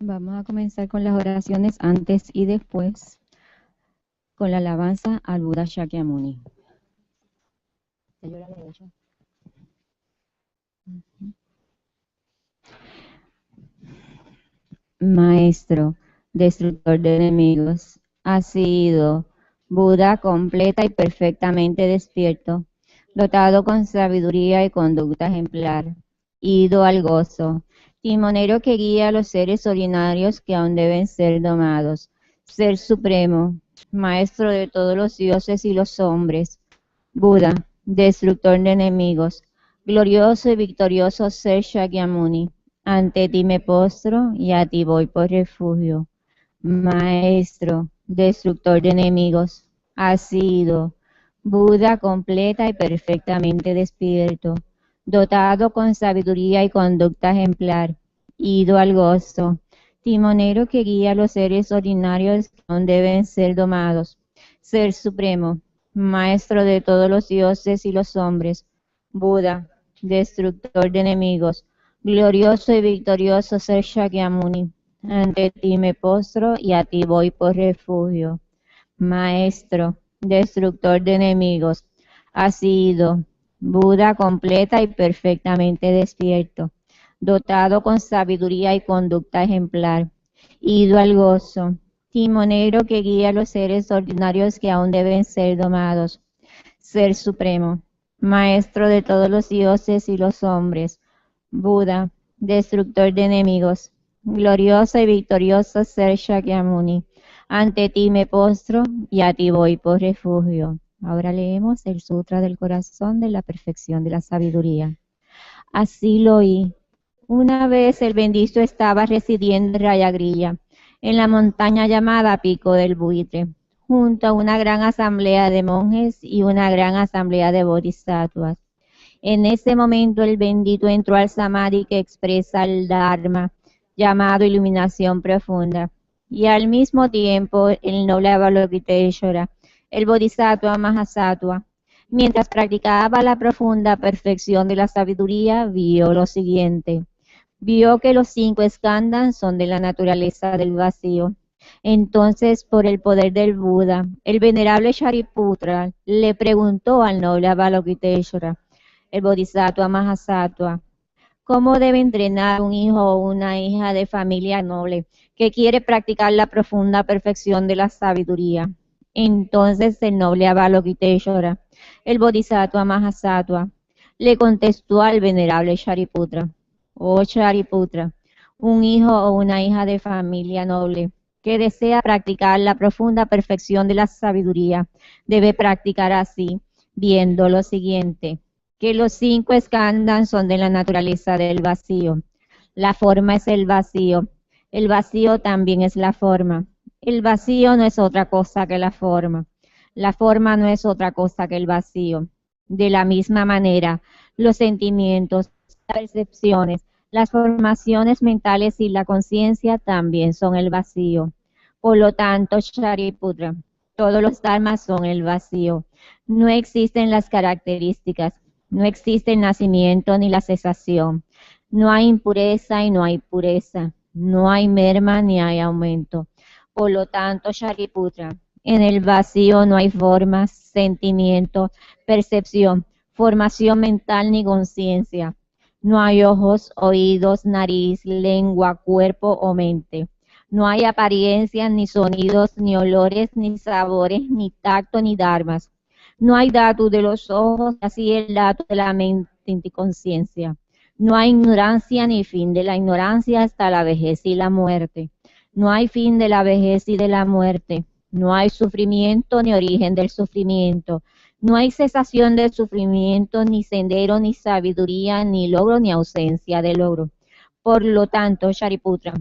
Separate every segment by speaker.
Speaker 1: Vamos a comenzar con las oraciones antes y después, con la alabanza al Buda Shakyamuni. Maestro, destructor de enemigos, has sido Buda completa y perfectamente despierto, dotado con sabiduría y conducta ejemplar, ido al gozo, timonero que guía a los seres ordinarios que aún deben ser domados, ser supremo, maestro de todos los dioses y los hombres, Buda, destructor de enemigos, glorioso y victorioso ser Shakyamuni. Ante ti me postro y a ti voy por refugio. Maestro, destructor de enemigos, has sido Buda completa y perfectamente despierto, dotado con sabiduría y conducta ejemplar, ido al gozo, timonero que guía a los seres ordinarios que aún deben ser domados, ser supremo, maestro de todos los dioses y los hombres, Buda, destructor de enemigos, glorioso y victorioso ser Shakyamuni. Ante ti me postro y a ti voy por refugio. Maestro, destructor de enemigos, has sido Buda completa y perfectamente despierto, dotado con sabiduría y conducta ejemplar, ido al gozo, timonero que guía a los seres ordinarios que aún deben ser domados, ser supremo, maestro de todos los dioses y los hombres, Buda, destructor de enemigos, glorioso y victorioso ser Shakyamuni. Ante ti me postro y a ti voy por refugio. Ahora leemos el Sutra del Corazón de la Perfección de la Sabiduría. Así lo oí. Una vez el bendito estaba residiendo en Rayagrilla, en la montaña llamada Pico del Buitre, junto a una gran asamblea de monjes y una gran asamblea de bodhisattvas. En ese momento el bendito entró al samadhi que expresa el Dharma, llamado iluminación profunda, y al mismo tiempo el noble Avalokiteshvara, el bodhisattva Mahasattva, mientras practicaba la profunda perfección de la sabiduría, vio lo siguiente. Vio que los 5 skandhas son de la naturaleza del vacío. Entonces, por el poder del Buda, el venerable Shariputra le preguntó al noble Avalokiteshvara, el Bodhisattva Mahasattva, ¿cómo debe entrenar un hijo o una hija de familia noble que quiere practicar la profunda perfección de la sabiduría? Entonces el noble Avalokiteshvara, el Bodhisattva Mahasattva, le contestó al venerable Shariputra, oh Shariputra, un hijo o una hija de familia noble que desea practicar la profunda perfección de la sabiduría debe practicar así, viendo lo siguiente, que los 5 skandhas son de la naturaleza del vacío. La forma es el vacío también es la forma. El vacío no es otra cosa que la forma no es otra cosa que el vacío. De la misma manera, los sentimientos, las percepciones, las formaciones mentales y la conciencia también son el vacío. Por lo tanto, Shariputra, todos los dharmas son el vacío. No existen las características, no existe el nacimiento ni la cesación. No hay impureza y no hay pureza. No hay merma ni hay aumento. Por lo tanto, Shariputra, en el vacío no hay formas, sentimiento, percepción, formación mental ni conciencia. No hay ojos, oídos, nariz, lengua, cuerpo o mente. No hay apariencias, ni sonidos, ni olores, ni sabores, ni tacto, ni dharmas. No hay dato de los ojos, así el dato de la mente y conciencia. No hay ignorancia ni fin de la ignorancia hasta la vejez y la muerte. No hay fin de la vejez y de la muerte. No hay sufrimiento ni origen del sufrimiento. No hay cesación del sufrimiento, ni sendero, ni sabiduría, ni logro, ni ausencia de logro. Por lo tanto, Shariputra,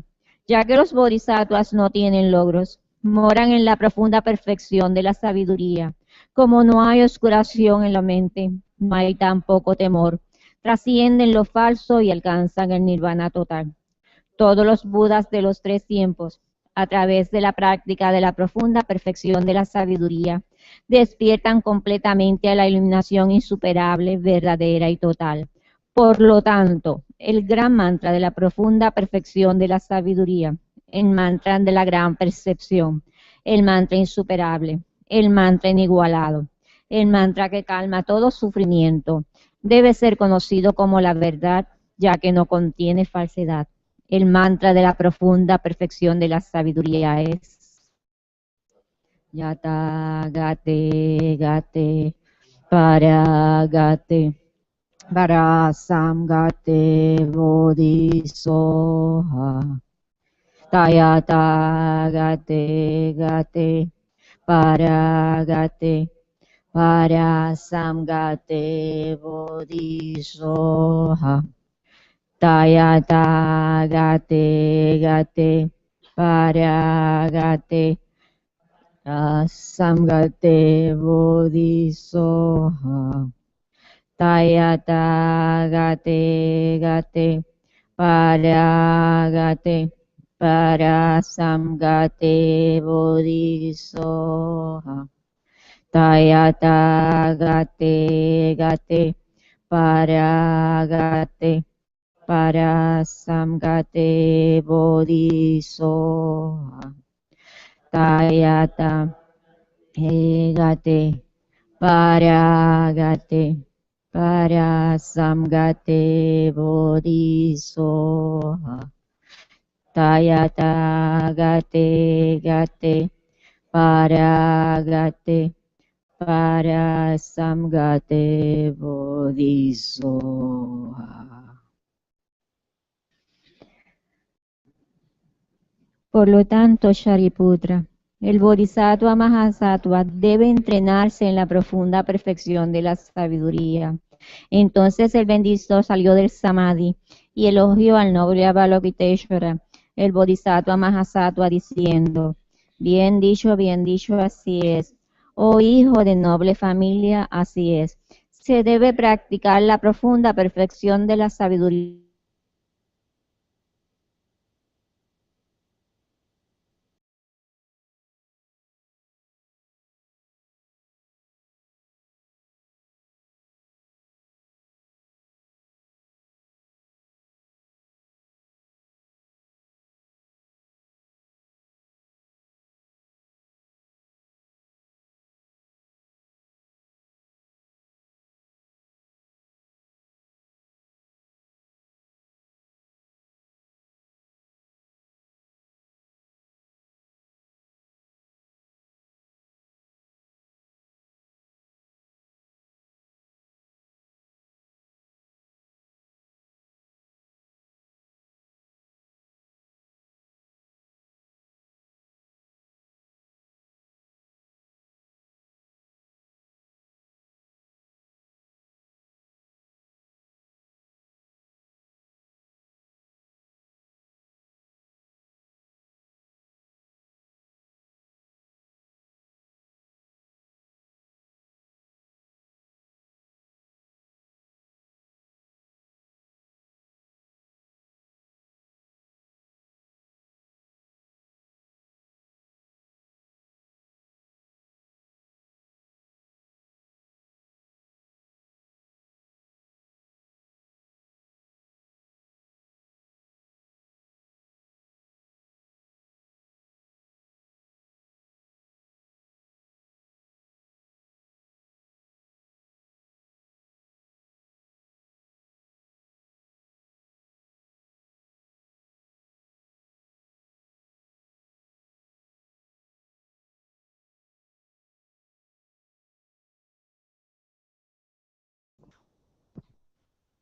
Speaker 1: ya que los bodhisattvas no tienen logros, moran en la profunda perfección de la sabiduría. Como no hay oscuración en la mente, no hay tampoco temor. Trascienden lo falso y alcanzan el nirvana total. Todos los budas de los 3 tiempos, a través de la práctica de la profunda perfección de la sabiduría, despiertan completamente a la iluminación insuperable, verdadera y total. Por lo tanto, el gran mantra de la profunda perfección de la sabiduría el mantra de la gran percepción, el mantra insuperable, el mantra inigualado, el mantra que calma todo sufrimiento. Debe ser conocido como la verdad, ya que no contiene falsedad. El mantra de la profunda perfección de la sabiduría es Yata Gate Gate Paragate Varasamgate Bodhisoha Tayata Gate Gate Paragate Varasamgate Bodhisoha Tayata Gate Gate Paragate Samgate Bodhisoha Tayata Gate Gate Paragate Parasamgate Bodhisoha Tayata Gate Gate Paragate Parasamgate Bodhisoha Tayata Gate Paragate Parasamgate Bodhisoha Tayata Gate Gate Paragate Parasamgate Bodhisoha. Por lo tanto, Shariputra, el Bodhisattva Mahasattva debe entrenarse en la profunda perfección de la sabiduría. Entonces el bendito salió del Samadhi y elogió al noble Avalokiteshvara, el Bodhisattva Mahasattva, diciendo: bien dicho, así es. Oh hijo de noble familia, así es. Se debe practicar la profunda perfección de la sabiduría.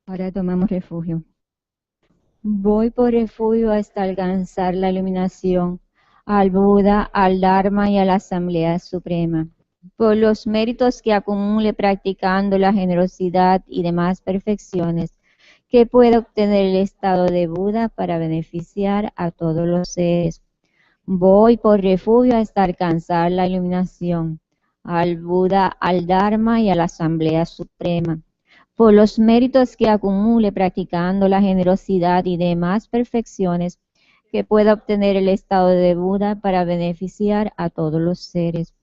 Speaker 1: Ahora tomamos refugio. Voy por refugio hasta alcanzar la iluminación, al Buda, al Dharma y a la Asamblea Suprema. Por los méritos que acumule practicando la generosidad y demás perfecciones, que pueda obtener el estado de Buda para beneficiar a todos los seres. Voy por refugio hasta alcanzar la iluminación, al Buda, al Dharma y a la Asamblea Suprema. Por los méritos que acumule practicando la generosidad y demás perfecciones, que pueda obtener el estado de Buda para beneficiar a todos los seres.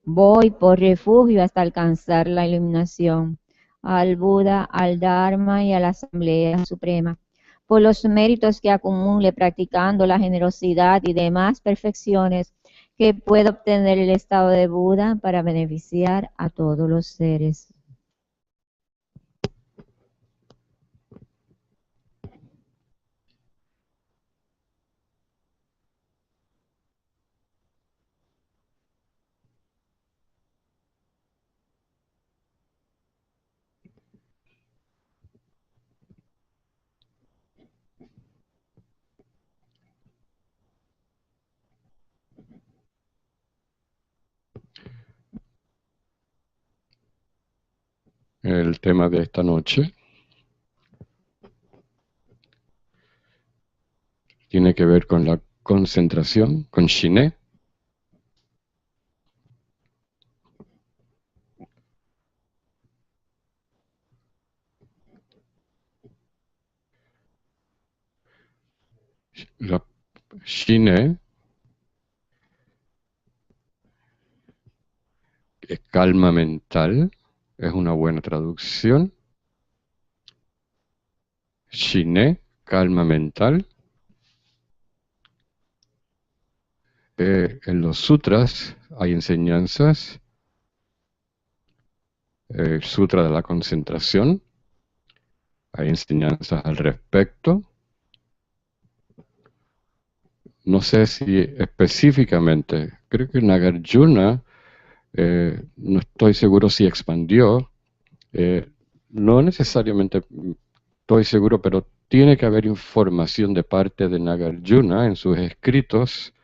Speaker 1: Voy por refugio hasta alcanzar la iluminación, al Buda, al Dharma y a la Asamblea Suprema. por los méritos que acumule practicando la generosidad y demás perfecciones que puede obtener el estado de Buda para beneficiar a todos los seres.
Speaker 2: El tema de esta noche tiene que ver con la concentración, con Shiné. La Shiné es calma mental, es una buena traducción. Shiné, calma mental. En los sutras hay enseñanzas, el sutra de la concentración, hay enseñanzas al respecto. No sé si específicamente, creo que Nagarjuna, no estoy seguro si expandió, no necesariamente estoy seguro, pero tiene que haber información de parte de Nagarjuna en sus escritos,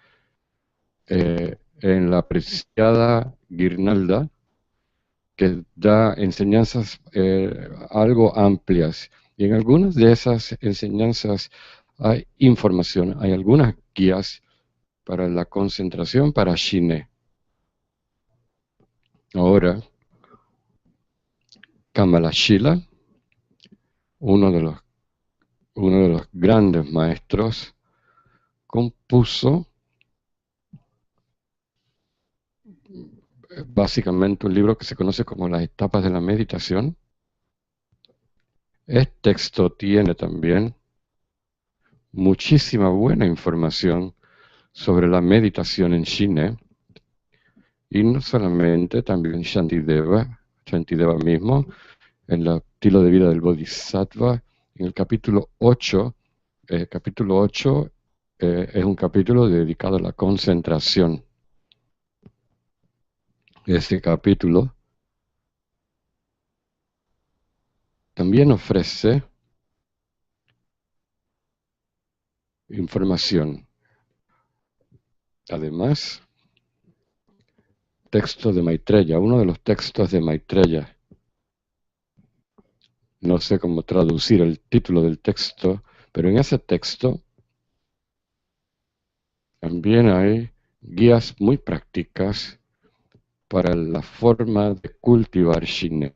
Speaker 2: en la apreciada Guirnalda, que da enseñanzas algo amplias. Y en algunas de esas enseñanzas hay información, hay algunas guías para la concentración para Shiné. Ahora, Kamalashila, uno de los grandes maestros, compuso básicamente un libro que se conoce como Las etapas de la meditación. Este texto tiene también muchísima buena información sobre la meditación en Shiné, y no solamente, también Shantideva mismo, en el estilo de vida del Bodhisattva, en el capítulo 8, es un capítulo dedicado a la concentración. Ese capítulo también ofrece información. Además, texto de Maitreya, uno de los textos de Maitreya. No sé cómo traducir el título del texto, pero en ese texto también hay guías muy prácticas para la forma de cultivar Shiné.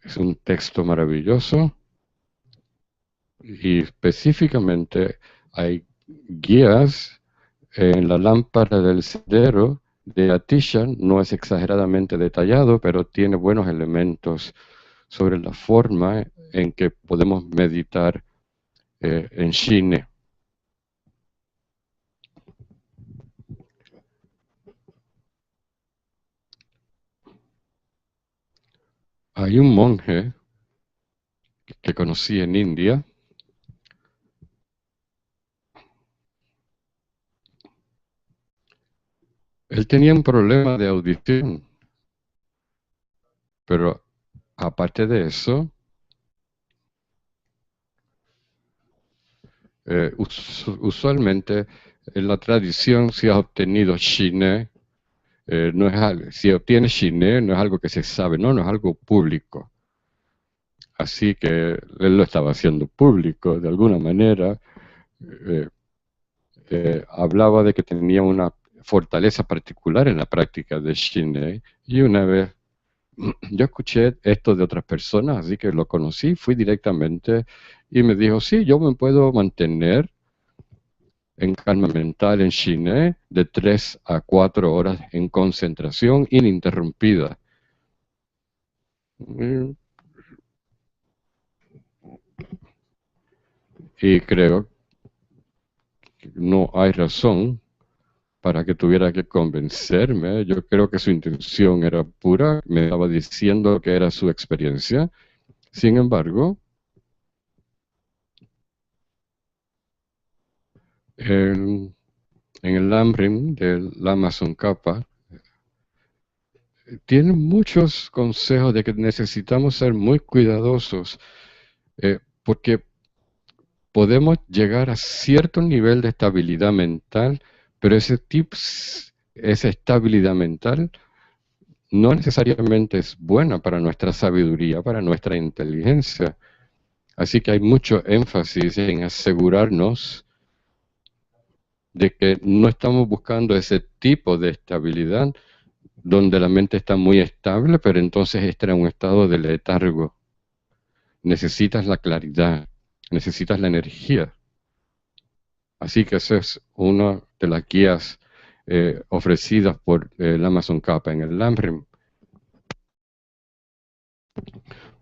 Speaker 2: Es un texto maravilloso y específicamente hay guías en la lámpara del sendero de Atisha. No es exageradamente detallado, pero tiene buenos elementos sobre la forma en que podemos meditar en Shiné. Hay un monje que conocí en India. Él tenía un problema de audición, pero aparte de eso, usualmente en la tradición, si has obtenido Shiné, no es algo, si obtienes Shiné no es algo que se sabe, no es algo público. Así que él lo estaba haciendo público de alguna manera. eh, Hablaba de que tenía una fortaleza particular en la práctica de Shiné, y una vez yo escuché esto de otras personas, así que lo conocí, fui directamente y me dijo, sí, yo me puedo mantener en calma mental en Shiné de 3 a 4 horas en concentración ininterrumpida. Y creo que no hay razón para que tuviera que convencerme. Yo creo que su intención era pura, me estaba diciendo que era su experiencia. Sin embargo, en, en el Lamrim del Amazon Kappa, tiene muchos consejos de que necesitamos ser muy cuidadosos, porque podemos llegar a cierto nivel de estabilidad mental, pero esa estabilidad mental no necesariamente es buena para nuestra sabiduría, para nuestra inteligencia. Así que hay mucho énfasis en asegurarnos de que no estamos buscando ese tipo de estabilidad donde la mente está muy estable, pero entonces está en un estado de letargo. Necesitas la claridad, necesitas la energía. Así que esa es una de las guías ofrecidas por el Amazon Kappa en el Lamrim.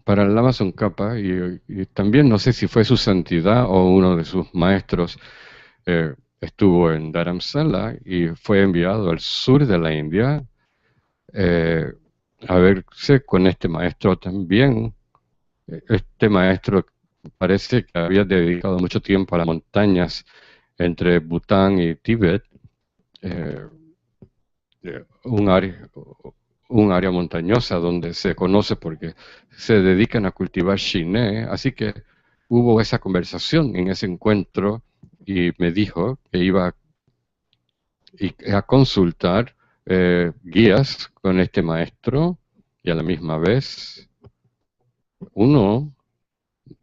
Speaker 2: Para el Amazon Kappa, y también no sé si fue su santidad o uno de sus maestros, estuvo en Dharamsala y fue enviado al sur de la India eh, a verse con este maestro también. Este maestro parece que había dedicado mucho tiempo a las montañas entre Bután y Tíbet, eh, un área montañosa donde se conoce porque se dedican a cultivar Shiné. Así que hubo esa conversación en ese encuentro y me dijo que iba a consultar guías con este maestro y a la misma vez uno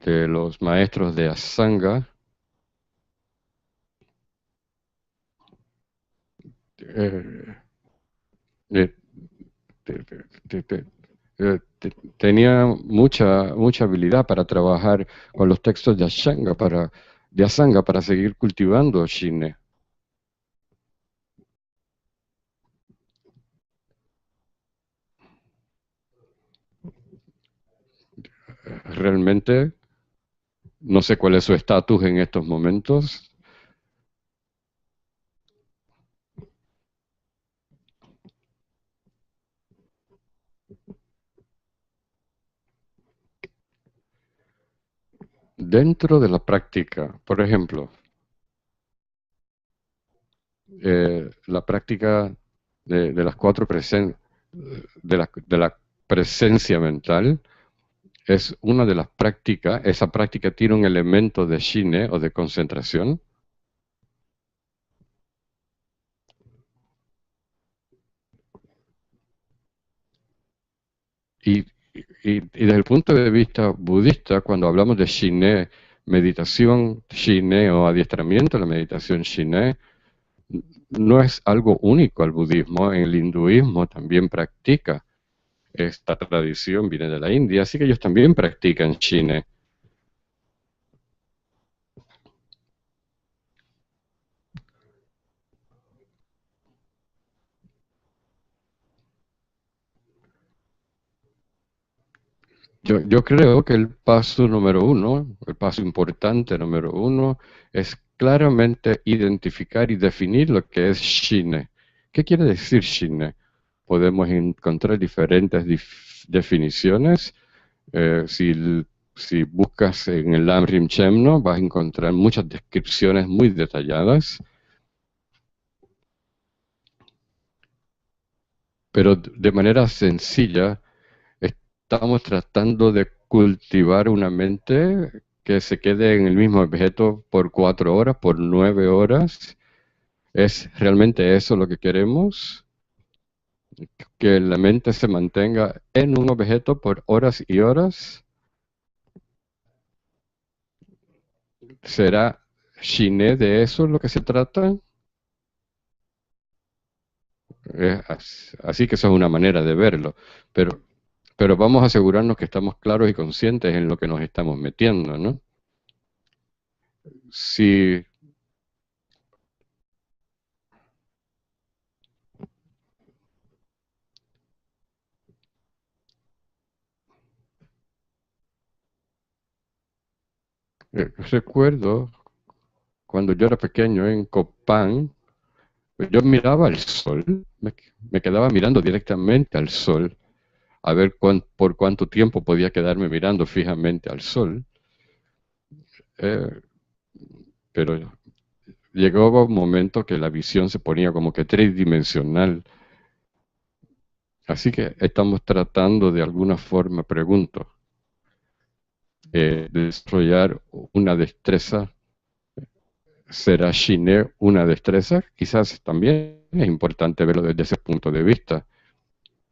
Speaker 2: de los maestros de Asanga eh, eh, te- te- te- tenía mucha habilidad para trabajar con los textos de Asanga para seguir cultivando Shine. Realmente no sé cuál es su estatus en estos momentos. Dentro de la práctica, por ejemplo, la práctica de las cuatro de la presencia mental es una de las prácticas. Esa práctica tiene un elemento de shine o de concentración. Y, y desde el punto de vista budista, cuando hablamos de shine, meditación shine o adiestramiento de la meditación shine, no es algo único al budismo. En el hinduismo también practica. Esta tradición viene de la India, así que ellos también practican shine. Yo creo que el paso número uno, el paso importante número uno, es claramente identificar y definir lo que es Shine. ¿Qué quiere decir Shine? Podemos encontrar diferentes definiciones. Si buscas en el Lamrim Chemno, vas a encontrar muchas descripciones muy detalladas, pero de manera sencilla estamos tratando de cultivar una mente que se quede en el mismo objeto por 4 horas, por 9 horas. ¿Es realmente eso lo que queremos? Que la mente se mantenga en un objeto por horas y horas. ¿Será Shine de eso lo que se trata? Así que eso es una manera de verlo. Pero, pero vamos a asegurarnos que estamos claros y conscientes en lo que nos estamos metiendo, ¿no? Si Recuerdo cuando yo era pequeño en Copán, yo miraba al sol, me quedaba mirando directamente al sol, a ver por cuánto tiempo podía quedarme mirando fijamente al sol, eh, pero llegaba un momento que la visión se ponía como que tridimensional. Así que estamos tratando de alguna forma, pregunto, de desarrollar una destreza. ¿Será Shine una destreza? Quizás también es importante verlo desde ese punto de vista.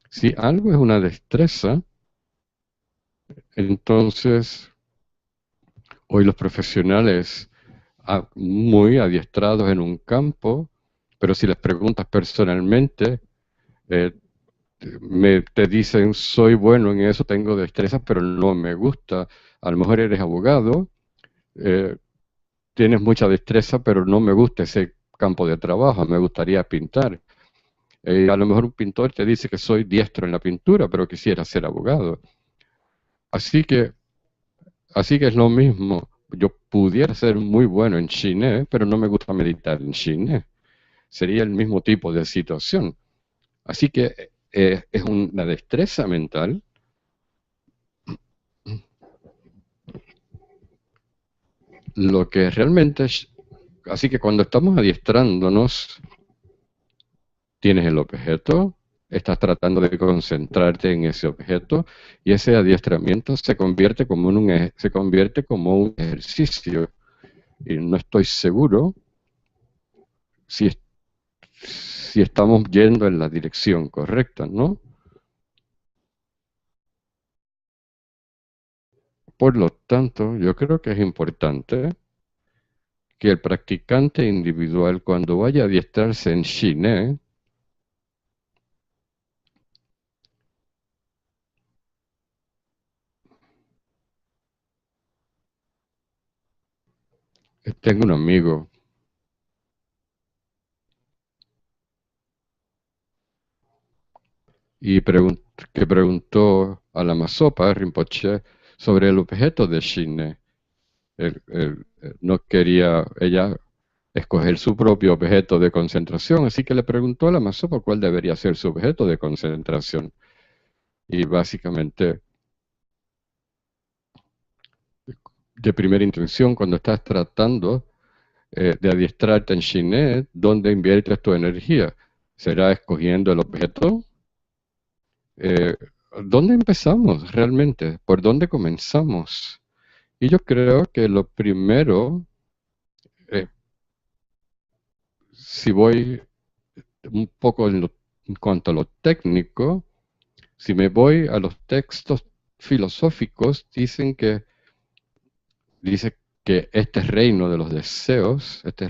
Speaker 2: Si algo es una destreza, entonces hoy los profesionales muy adiestrados en un campo, pero si les preguntas personalmente, eh, te dicen, soy bueno en eso, tengo destreza, pero no me gusta. A lo mejor eres abogado, eh, tienes mucha destreza, pero no me gusta ese campo de trabajo, me gustaría pintar. A lo mejor un pintor te dice que soy diestro en la pintura, pero quisiera ser abogado. Así que, así que es lo mismo. Yo pudiera ser muy bueno en cine, pero no me gusta meditar en cine. Sería el mismo tipo de situación. Así que es una destreza mental. Lo que realmente es, así que cuando estamos adiestrándonos, tienes el objeto, estás tratando de concentrarte en ese objeto y ese adiestramiento se convierte como se convierte como un ejercicio. Y no estoy seguro si, si estamos yendo en la dirección correcta, ¿no? Por lo tanto, yo creo que es importante que el practicante individual, cuando vaya a adiestrarse en Shine, tengo un amigo y que preguntó a la Masopa Rinpoche sobre el objeto de Shine. No quería ella escoger su propio objeto de concentración, así que le preguntó a la Masopa cuál debería ser su objeto de concentración. Y básicamente, de primera intención, cuando estás tratando de adiestrarte en Shine, ¿dónde inviertes tu energía? ¿Será escogiendo el objeto? Eh, ¿Dónde empezamos realmente? ¿Por dónde comenzamos? Y yo creo que lo primero, eh, si voy un poco en cuanto a lo técnico, si me voy a los textos filosóficos, dice que este reino de los deseos, este,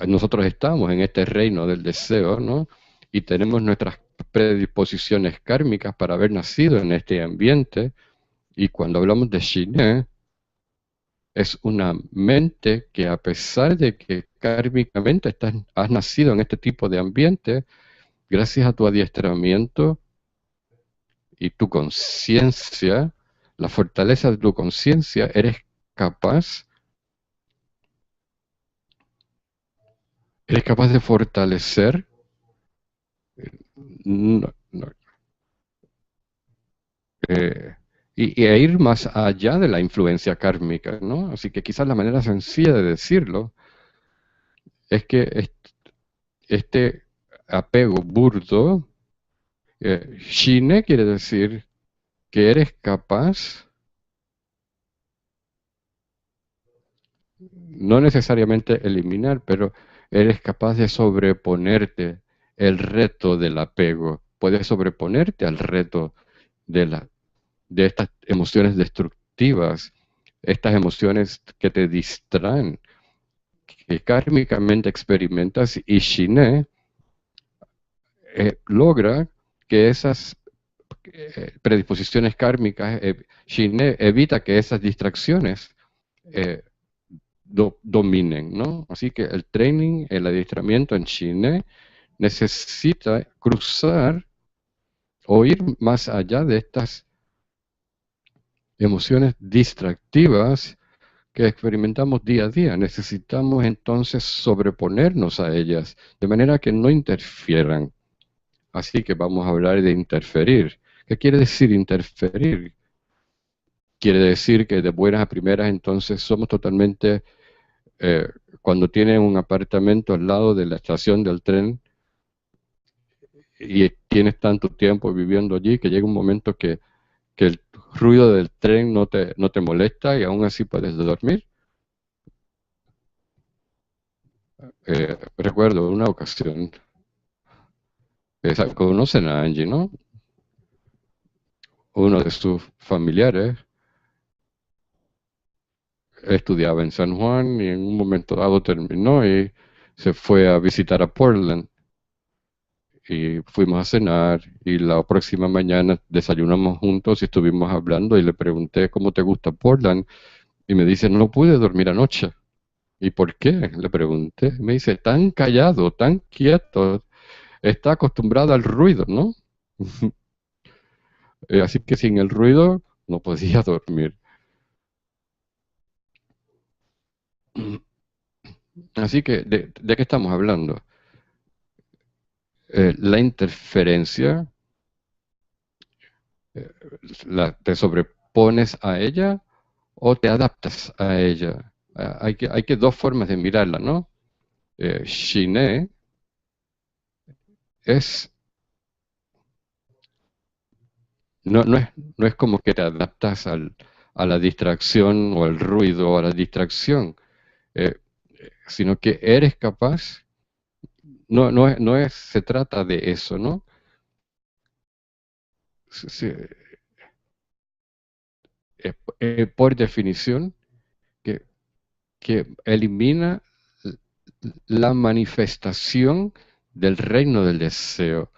Speaker 2: nosotros estamos en este reino del deseo, ¿no? Y tenemos nuestras predisposiciones kármicas para haber nacido en este ambiente. Y cuando hablamos de Shine, es una mente que a pesar de que kármicamente has nacido en este tipo de ambiente, gracias a tu adiestramiento y tu conciencia, la fortaleza de tu conciencia, capaz, eres capaz de fortalecer no- no, eh, e ir más allá de la influencia kármica, ¿no? Así que quizás la manera sencilla de decirlo es que este apego burdo, shine quiere decir que eres capaz, no necesariamente eliminar, pero eres capaz de sobreponerte el reto del apego. Puedes sobreponerte al reto de de estas emociones destructivas, estas emociones que te distraen, que kármicamente experimentas, y Shine logra que esas predisposiciones kármicas, Shine evita que esas distracciones eh, dominen, ¿no? Así que el training, el adiestramiento en Shine necesita cruzar o ir más allá de estas emociones distractivas que experimentamos día a día. Necesitamos entonces sobreponernos a ellas, de manera que no interfieran. Así que vamos a hablar de interferir. ¿Qué quiere decir interferir? Quiere decir que de buenas a primeras entonces somos totalmente, eh, cuando tienen un apartamento al lado de la estación del tren y tienes tanto tiempo viviendo allí que llega un momento que el ruido del tren no te molesta y aún así puedes dormir. Recuerdo una ocasión, conocen a Angie, ¿no? Uno de sus familiares estudiaba en San Juan y en un momento dado terminó y se fue a visitar a Portland. Y fuimos a cenar y la próxima mañana desayunamos juntos y estuvimos hablando y le pregunté cómo te gusta Portland y me dice no pude dormir anoche. ¿Y por qué? Le pregunté. Me dice tan callado, tan quieto, está acostumbrada al ruido, ¿no? Así que sin el ruido no podía dormir. Así que, ¿de qué estamos hablando? La interferencia, eh, ¿te sobrepones a ella o te adaptas a ella? Hay que dos formas de mirarla, ¿no? Shine es, no es como que te adaptas a la distracción o al ruido o a la distracción, eh, sino que eres capaz, se trata de eso, ¿no? Por definición, que, que elimina la manifestación del reino del deseo.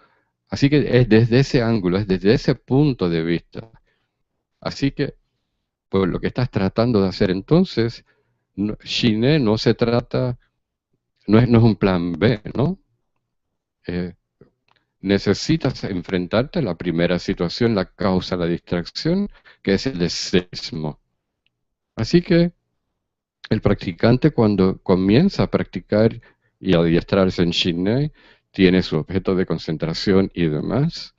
Speaker 2: Así que es desde ese ángulo, es desde ese punto de vista. Así que, pues lo que estás tratando de hacer entonces, Shine no se trata, no es un plan B, ¿no? Eh, necesitas enfrentarte a la primera situación, la causa, la distracción, que es el deseo. Así que el practicante cuando comienza a practicar y a adiestrarse en Shinai, tiene su objeto de concentración y demás,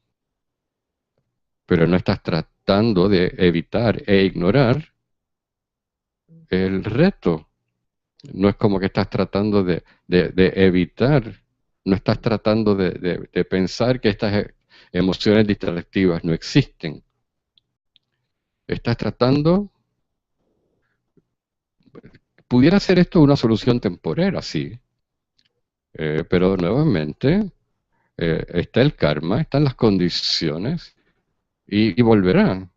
Speaker 2: pero no estás tratando de evitar e ignorar el reto. No es como que estás tratando de evitar, no estás tratando de pensar que estas emociones distractivas no existen. Estás tratando, pudiera ser esto una solución temporera, sí, pero nuevamente está el karma, están las condiciones y volverá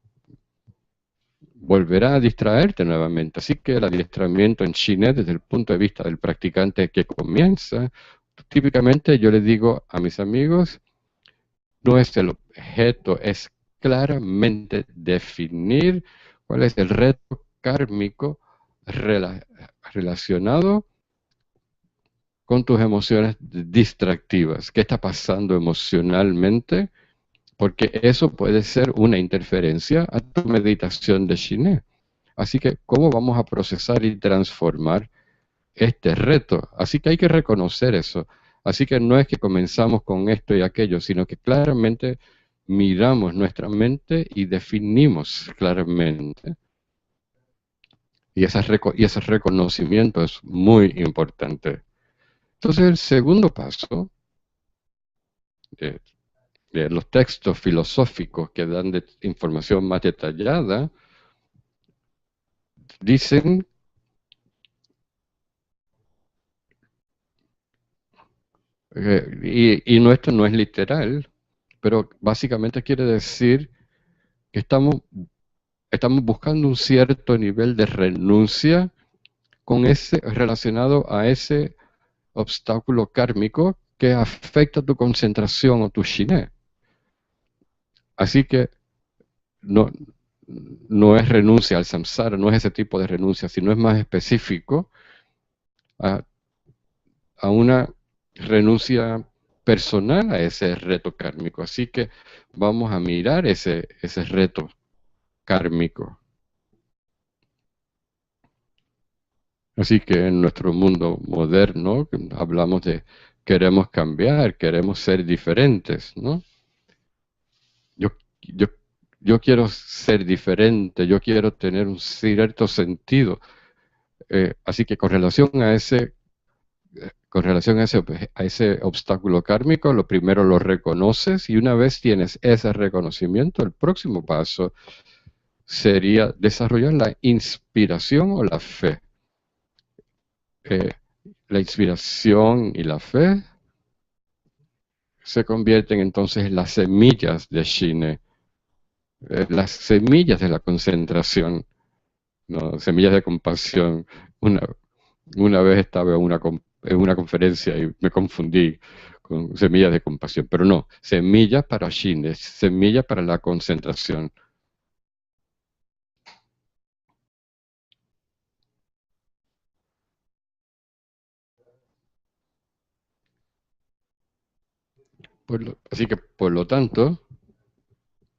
Speaker 2: a distraerte nuevamente. Así que el adiestramiento en China, desde el punto de vista del practicante que comienza, típicamente yo le digo a mis amigos, no es el objeto, es claramente definir cuál es el reto kármico relacionado con tus emociones distractivas. ¿Qué está pasando emocionalmente? Porque eso puede ser una interferencia a tu meditación de Shiné. Así que, ¿cómo vamos a procesar y transformar este reto? Así que hay que reconocer eso. Así que no es que comenzamos con esto y aquello, sino que claramente miramos nuestra mente y definimos claramente. Y ese reconocimiento es muy importante. Entonces, el segundo paso de, de los textos filosóficos que dan información más detallada, dicen, y esto no es literal, pero básicamente quiere decir que estamos buscando un cierto nivel de renuncia relacionado a ese obstáculo kármico que afecta tu concentración o tu shiné. Así que no, no es renuncia al samsara, no es ese tipo de renuncia, sino es más específico a, a una renuncia personal a ese reto kármico. Así que vamos a mirar ese reto kármico. Así que en nuestro mundo moderno hablamos de queremos cambiar, queremos ser diferentes, ¿no? Yo, yo, yo quiero ser diferente, yo quiero tener un cierto sentido. Así que a ese obstáculo kármico, lo primero lo reconoces y una vez tienes ese reconocimiento, el próximo paso sería desarrollar la inspiración o la fe. La inspiración y la fe se convierten entonces en las semillas de Shine, las semillas de la concentración, ¿no? Semillas de compasión. Una, una vez estaba en una conferencia y me confundí con semillas de compasión, pero no, semillas para Shine, semillas para la concentración. Así que, por lo tanto,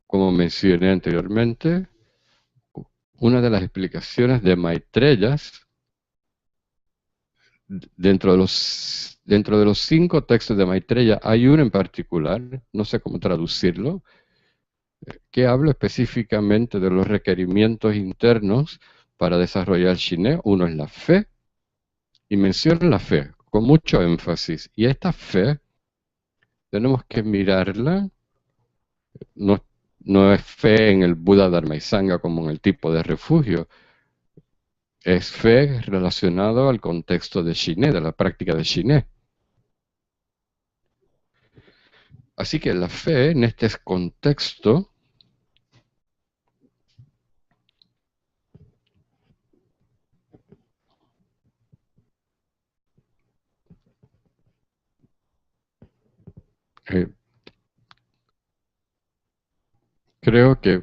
Speaker 2: como mencioné anteriormente, una de las explicaciones de Maitreyas, dentro de los 5 textos de Maitreya, hay uno en particular, no sé cómo traducirlo, que habla específicamente de los requerimientos internos para desarrollar Shine. Uno es la fe, y menciona la fe con mucho énfasis. Y esta fe tenemos que mirarla, no, no es fe en el Buda Dharma y Sangha como en el tipo de refugio, es fe relacionado al contexto de Shine, de la práctica de Shine. Así que la fe en este contexto eh, creo que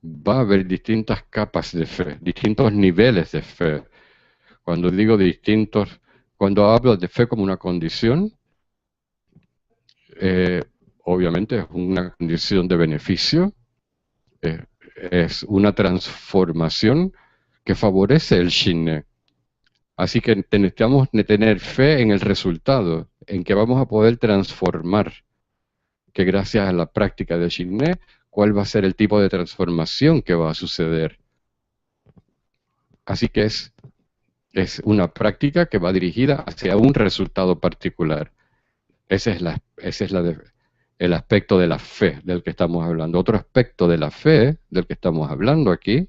Speaker 2: va a haber distintas capas de fe, distintos niveles de fe. Cuando digo cuando hablo de fe como una condición, eh, obviamente es una condición de beneficio, eh, es una transformación que favorece el Shinne. Así que necesitamos tener fe en el resultado, en que vamos a poder transformar, que gracias a la práctica de Shinne, cuál va a ser el tipo de transformación que va a suceder. Así que es una práctica que va dirigida hacia un resultado particular. Ese es el aspecto de la fe del que estamos hablando. Otro aspecto de la fe del que estamos hablando aquí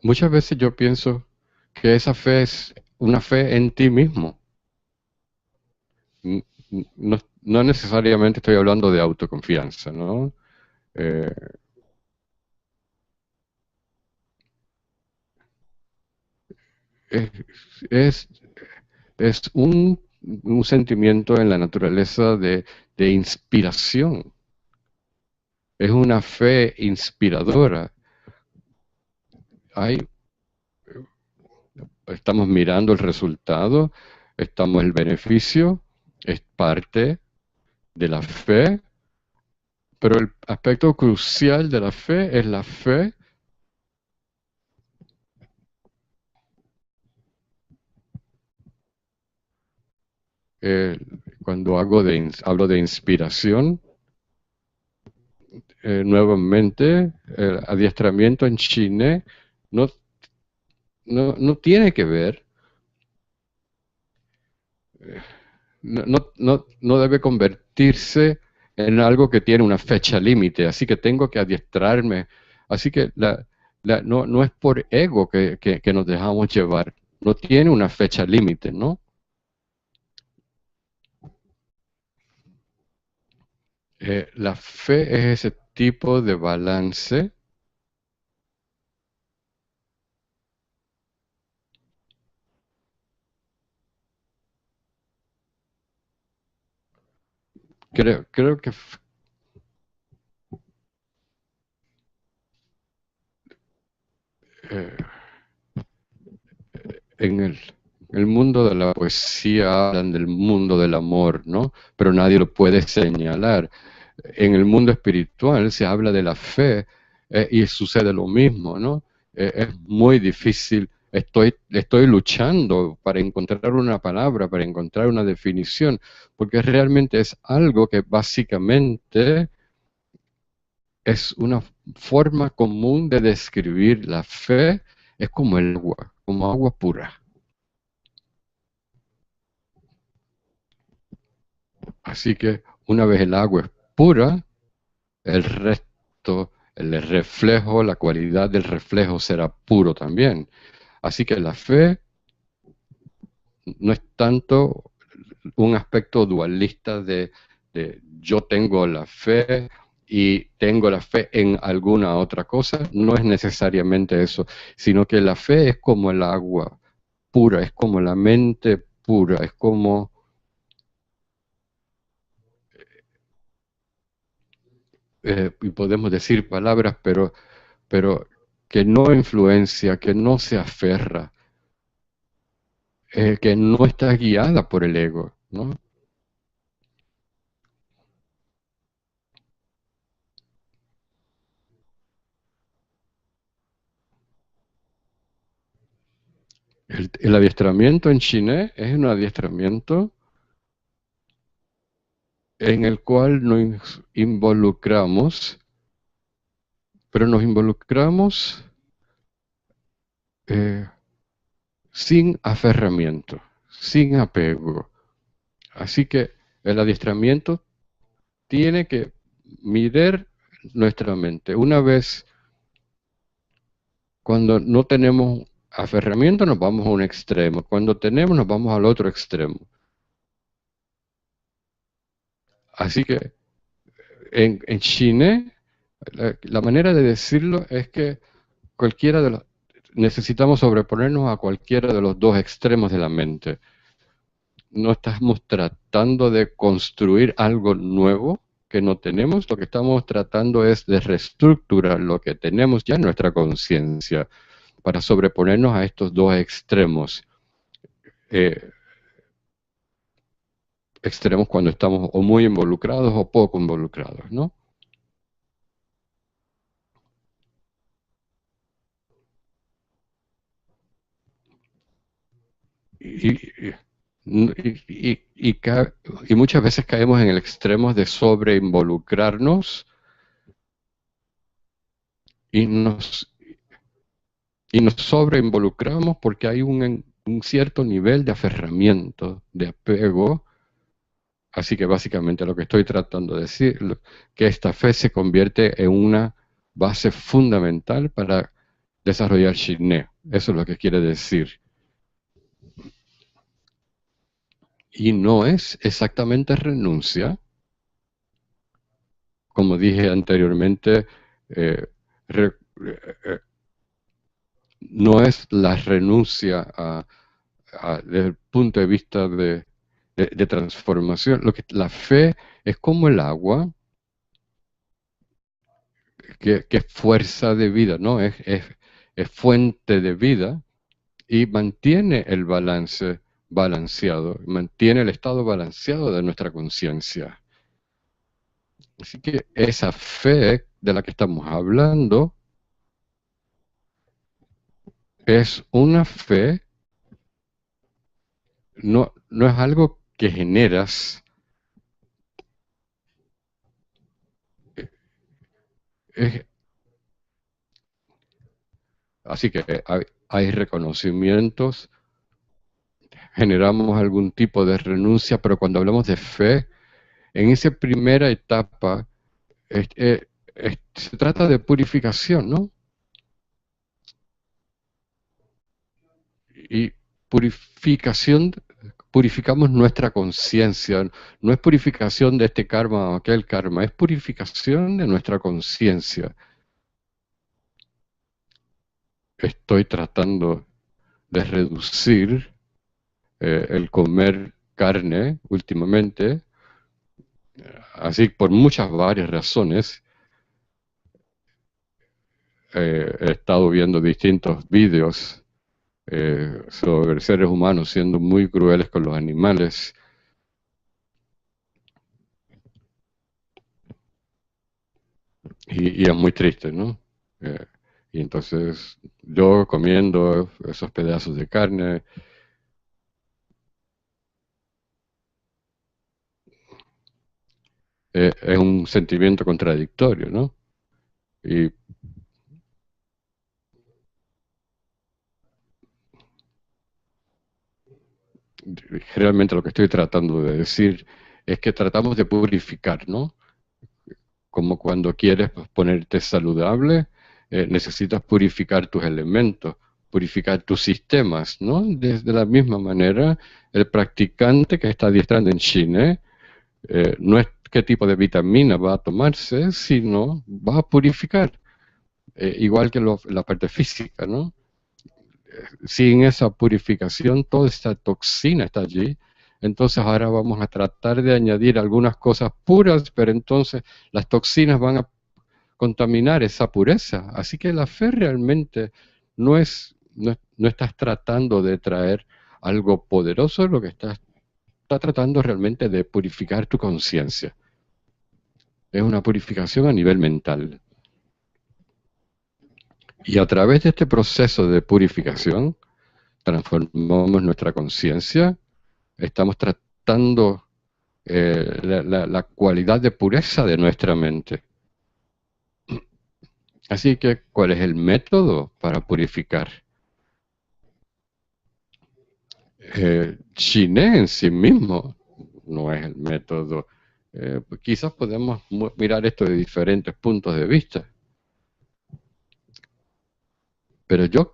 Speaker 2: muchas veces yo pienso que esa fe es una fe en ti mismo. No necesariamente estoy hablando de autoconfianza, ¿no? Eh, es, es, es un sentimiento en la naturaleza de inspiración. Es una fe inspiradora. Hay, Estamos mirando el resultado, el beneficio, es parte de la fe, pero el aspecto crucial de la fe es la fe eh, cuando hablo de inspiración, nuevamente, el adiestramiento en Chine no, no tiene que ver, no debe convertirse en algo que tiene una fecha límite, así que tengo que adiestrarme. Así que no es por ego que nos dejamos llevar, no tiene una fecha límite, ¿no? La fe es ese tipo de balance creo que eh, en el mundo de la poesía hablan del mundo del amor, ¿no? Pero nadie lo puede señalar. En el mundo espiritual se habla de la fe y sucede lo mismo, ¿no? Es muy difícil. Estoy luchando para encontrar una palabra, para encontrar una definición, porque realmente es algo que básicamente es una forma común de describir la fe, es como el agua, como agua pura. Así que una vez el agua es pura, el resto, el reflejo, la cualidad del reflejo será puro también. Así que la fe no es tanto un aspecto dualista de yo tengo la fe y tengo la fe en alguna otra cosa, no es necesariamente eso, sino que la fe es como el agua pura, es como la mente pura, es como, y podemos decir palabras, pero que no influencia, que no se aferra, que no está guiada por el ego, ¿no? El adiestramiento en China es un adiestramiento en el cual nos involucramos, pero nos involucramos eh, sin aferramiento, sin apego. Así que el adiestramiento tiene que mirar nuestra mente. Una vez, cuando no tenemos aferramiento, nos vamos a un extremo. Cuando tenemos, nos vamos al otro extremo. Así que en China, la manera de decirlo es que cualquiera de los, necesitamos sobreponernos a cualquiera de los dos extremos de la mente. No estamos tratando de construir algo nuevo que no tenemos, lo que estamos tratando es de reestructurar lo que tenemos ya en nuestra conciencia para sobreponernos a estos dos extremos. Eh, Extremos cuando estamos o muy involucrados o poco involucrados, ¿no? Y, y, y muchas veces caemos en el extremo de sobreinvolucrarnos y nos sobreinvolucramos porque hay un cierto nivel de aferramiento, de apego. Así que básicamente lo que estoy tratando de decir, que esta fe se convierte en una base fundamental para desarrollar Shine. Eso es lo que quiere decir. Y no es exactamente renuncia, como dije anteriormente, eh, re- eh, no es la renuncia desde el punto de vista de transformación. La fe es como el agua, que es fuerza de vida, ¿no? Es fuente de vida y mantiene el balance balanceado, mantiene el estado balanceado de nuestra conciencia. Así que esa fe de la que estamos hablando es una fe, no es algo que generas. es- Así que hay reconocimientos, generamos algún tipo de renuncia, pero cuando hablamos de fe, en esa primera etapa se trata de purificación, ¿no? Y purificación, purificamos nuestra conciencia. No es purificación de este karma o aquel karma, es purificación de nuestra conciencia. Estoy tratando de reducir el comer carne últimamente, así por varias razones. He estado viendo distintos vídeos sobre seres humanos siendo muy crueles con los animales. Y es muy triste, ¿no? Y entonces yo comiendo esos pedazos de carne, es un sentimiento contradictorio, ¿no? Y realmente lo que estoy tratando de decir es que tratamos de purificar, ¿no? Como cuando quieres ponerte saludable, necesitas purificar tus elementos, purificar tus sistemas, ¿no? De la misma manera, el practicante que está adiestrando en Shine, no es qué tipo de vitamina va a tomarse, sino va a purificar, igual que la parte física, ¿no? Sin esa purificación, toda esta toxina está allí. Entonces ahora vamos a tratar de añadir algunas cosas puras, pero entonces las toxinas van a contaminar esa pureza. Así que la fe realmente no estás tratando de traer algo poderoso, lo que está tratando realmente de purificar tu conciencia. Es una purificación a nivel mental. Y a través de este proceso de purificación, transformamos nuestra conciencia, estamos tratando la cualidad de pureza de nuestra mente. Así que, ¿cuál es el método para purificar? Shine en sí mismo no es el método. Quizás podemos mirar esto de diferentes puntos de vista. Pero yo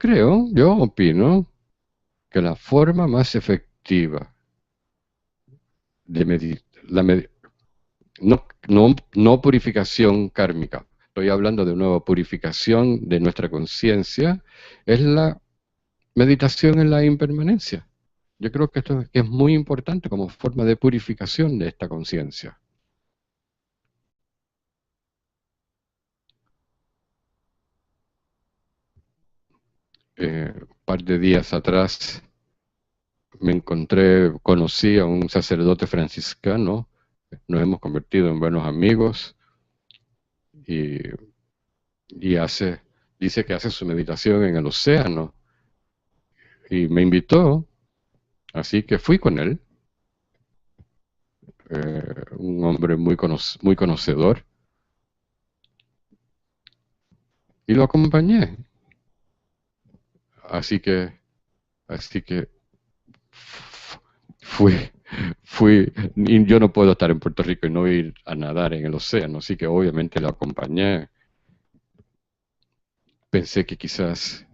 Speaker 2: opino que la forma más efectiva de meditar, no purificación kármica, estoy hablando de nueva purificación de nuestra conciencia, es la meditación en la impermanencia. Yo creo que esto es muy importante como forma de purificación de esta conciencia. Un par de días atrás conocí a un sacerdote franciscano, nos hemos convertido en buenos amigos y dice que hace su meditación en el océano y me invitó, así que fui con él, un hombre muy conocedor, y lo acompañé. Así que y yo no puedo estar en Puerto Rico y no ir a nadar en el océano, así que obviamente lo acompañé. Pensé que quizás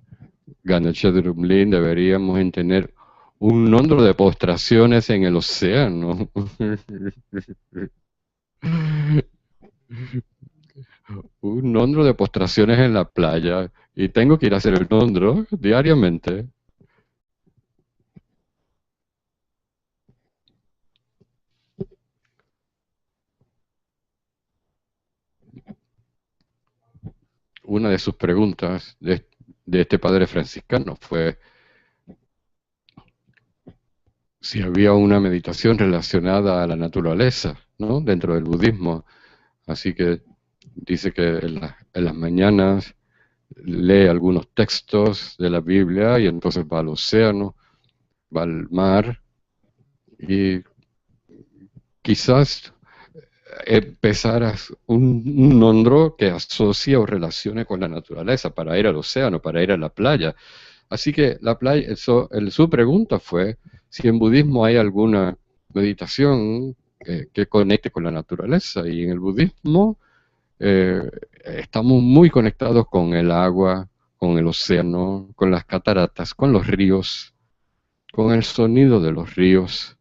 Speaker 2: Ganachadrumlin deberíamos en tener un número de postraciones en el océano. Un número de postraciones en la playa. Y tengo que ir a hacer el número diariamente. Una de sus preguntas de este padre franciscano fue si había una meditación relacionada a la naturaleza, ¿no? Dentro del budismo. Así que dice que en las mañanas lee algunos textos de la Biblia y entonces va al océano, va al mar y quizás empezar un nombre que asocie o relacione con la naturaleza para ir al océano, para ir a la playa. Así que la playa, su pregunta fue si en budismo hay alguna meditación que conecte con la naturaleza. Y en el budismo estamos muy conectados con el agua, con el océano, con las cataratas, con los ríos, con el sonido de los ríos.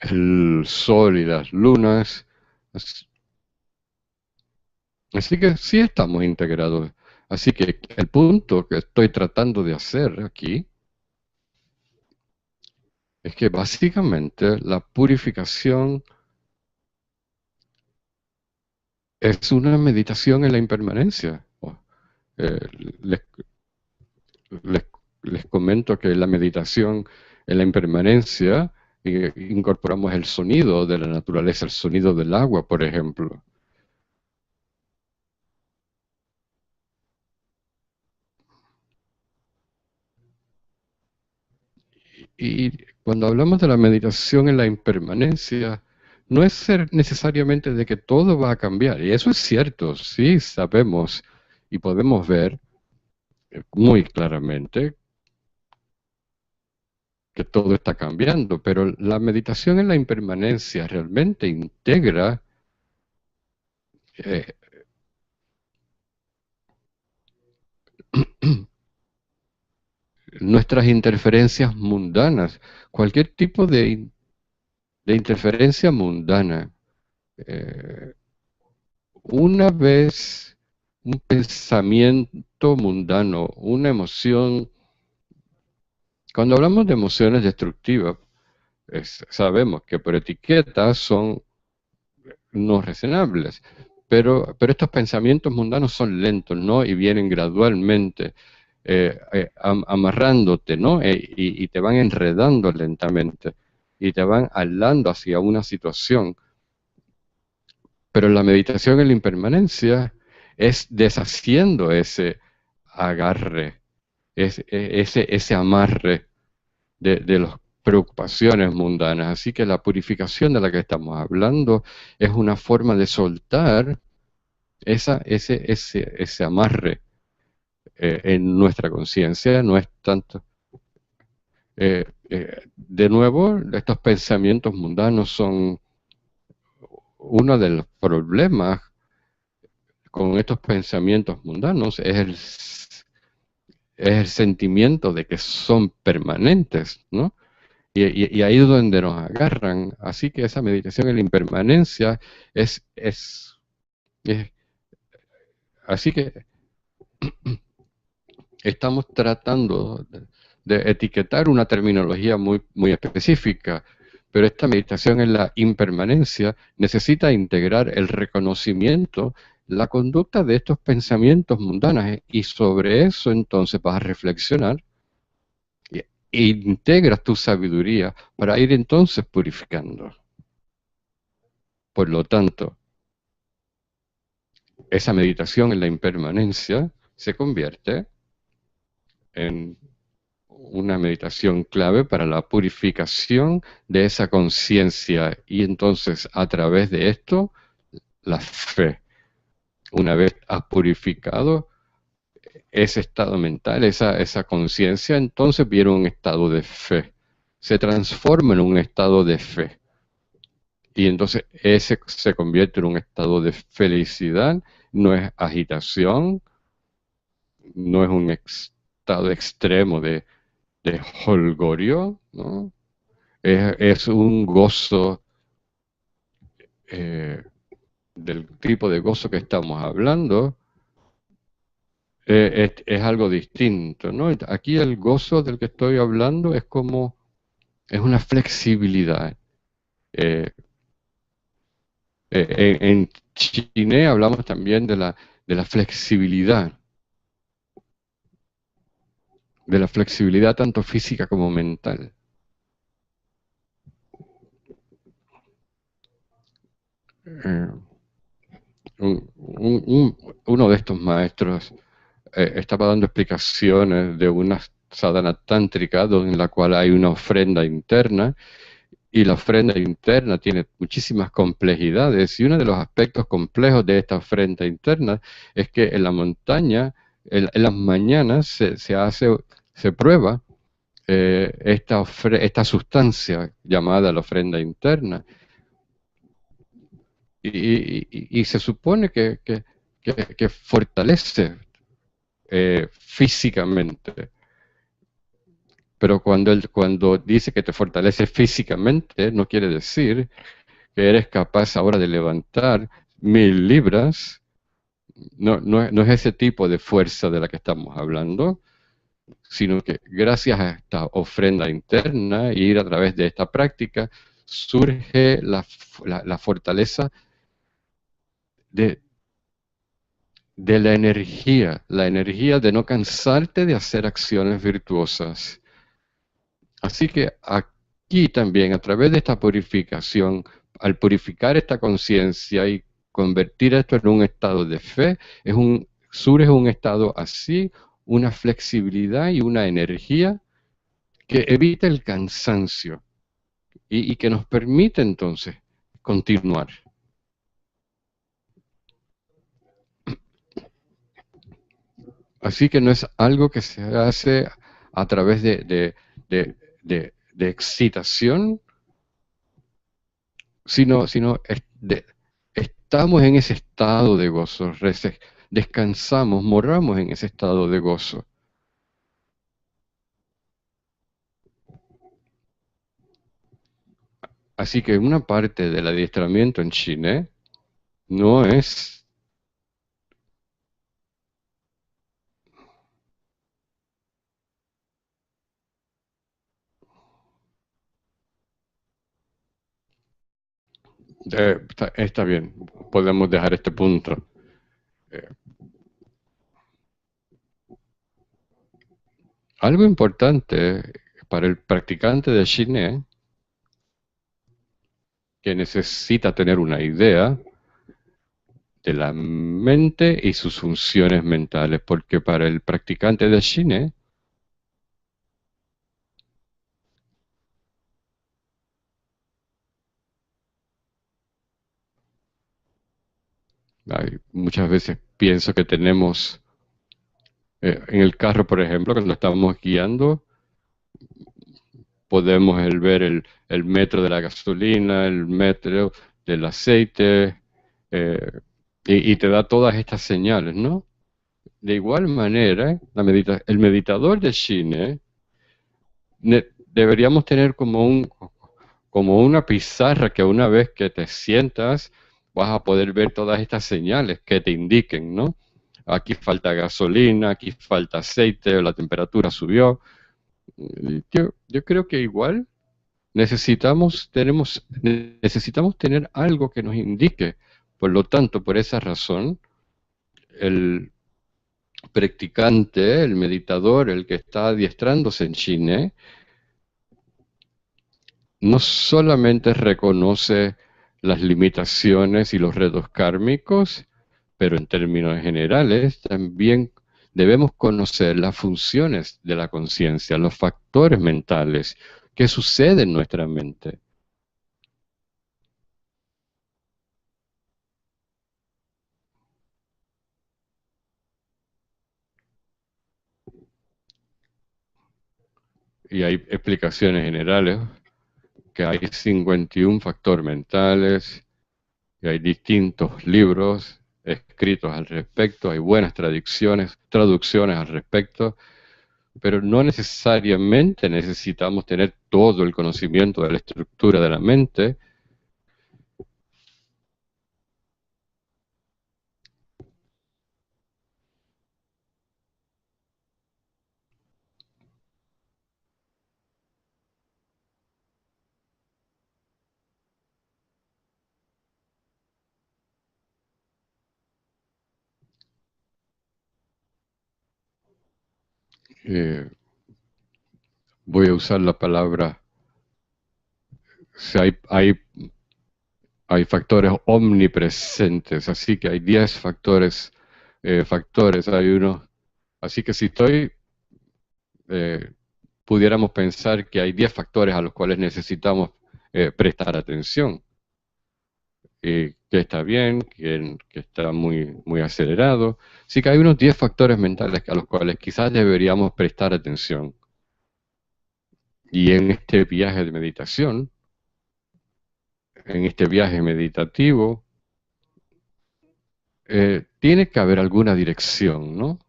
Speaker 2: el sol y las lunas. Así que sí estamos integrados. Así que el punto que estoy tratando de hacer aquí es que básicamente la purificación es una meditación en la impermanencia. Eh, les, les- les comento que la meditación en la impermanencia incorporamos el sonido de la naturaleza, el sonido del agua, por ejemplo. Y cuando hablamos de la meditación en la impermanencia, no es necesariamente de que todo va a cambiar. Y eso es cierto, sí sabemos y podemos ver muy claramente que todo está cambiando, pero la meditación en la impermanencia realmente integra eh, nuestras interferencias mundanas, cualquier tipo de interferencia mundana. Eh, una vez un pensamiento mundano, una emoción, cuando hablamos de emociones destructivas, sabemos que por etiqueta son no razonables, pero estos pensamientos mundanos son lentos, ¿no? Y vienen gradualmente, amarrándote, ¿no? Y te van enredando lentamente y te van alando hacia una situación. Pero la meditación en la impermanencia es deshaciendo ese agarre, ese amarre de las preocupaciones mundanas. Así que la purificación de la que estamos hablando es una forma de soltar ese amarre en nuestra conciencia. No es tanto, de nuevo, estos pensamientos mundanos son uno de los problemas con estos pensamientos mundanos, es el sentimiento de que son permanentes, ¿no? Y ahí es donde nos agarran. Así que esa meditación en la impermanencia es así que estamos tratando de etiquetar una terminología muy, muy específica, pero esta meditación en la impermanencia necesita integrar el reconocimiento, la conducta de estos pensamientos mundanos, y sobre eso entonces vas a reflexionar e integras tu sabiduría para ir entonces purificando. Por lo tanto, esa meditación en la impermanencia se convierte en una meditación clave para la purificación de esa conciencia, y entonces a través de esto la fe. Una vez has purificado ese estado mental, esa conciencia, entonces viene un estado de fe, se transforma en un estado de fe, y entonces ese se convierte en un estado de felicidad. No es agitación, no es un estado extremo de holgorio, ¿no? Es un gozo, eh, del tipo de gozo que estamos hablando, es algo distinto, ¿no? Aquí el gozo del que estoy hablando es una flexibilidad. Eh, en Chine hablamos también de la flexibilidad tanto física como mental. Eh, uno de estos maestros estaba dando explicaciones de una sadhana tántrica en la cual hay una ofrenda interna, y la ofrenda interna tiene muchísimas complejidades, y uno de los aspectos complejos de esta ofrenda interna es que en la montaña, en las mañanas se prueba esta sustancia llamada la ofrenda interna, y se supone que fortalece físicamente. Pero cuando dice que te fortalece físicamente, no quiere decir que eres capaz ahora de levantar 1000 libras. No es ese tipo de fuerza de la que estamos hablando, sino que gracias a esta ofrenda interna y ir a través de esta práctica, surge la fortaleza de, de la energía de no cansarte de hacer acciones virtuosas. Así que aquí también, a través de esta purificación, al purificar esta conciencia y convertir esto en un estado de fe, surge un estado así, una flexibilidad y una energía que evita el cansancio y que nos permite entonces continuar. Así que no es algo que se hace a través de excitación, sino estamos en ese estado de gozo, descansamos, moramos en ese estado de gozo. Así que una parte del adiestramiento en Chile no es está bien, podemos dejar este punto. Eh, Algo importante para el practicante de Shiné, que necesita tener una idea de la mente y sus funciones mentales, porque para el practicante de Shiné, muchas veces pienso que tenemos, en el carro, por ejemplo, cuando estamos guiando, podemos ver el metro de la gasolina, el metro del aceite, eh, y te da todas estas señales, ¿no? De igual manera, el meditador de Shine deberíamos tener como una pizarra que una vez que te sientas vas a poder ver todas estas señales que te indiquen, ¿no? Aquí falta gasolina, aquí falta aceite, la temperatura subió. Yo creo que igual necesitamos tener algo que nos indique. Por lo tanto, por esa razón, el practicante, el meditador, el que está adiestrándose en Chine, no solamente reconoce las limitaciones y los retos kármicos, pero en términos generales también debemos conocer las funciones de la conciencia, los factores mentales, qué sucede en nuestra mente. Y hay explicaciones generales, que hay 51 factores mentales, que hay distintos libros escritos al respecto, hay buenas traducciones al respecto, pero no necesariamente necesitamos tener todo el conocimiento de la estructura de la mente. Eh, Voy a usar la palabra, si hay factores omnipresentes, así que hay 10 factores, hay uno. Así que si eh, pudiéramos pensar que hay 10 factores a los cuales necesitamos prestar atención, que está bien, que está muy acelerado. Así que hay unos 10 factores mentales a los cuales quizás deberíamos prestar atención. Y en este viaje de meditación, en este viaje meditativo, tiene que haber alguna dirección, ¿no?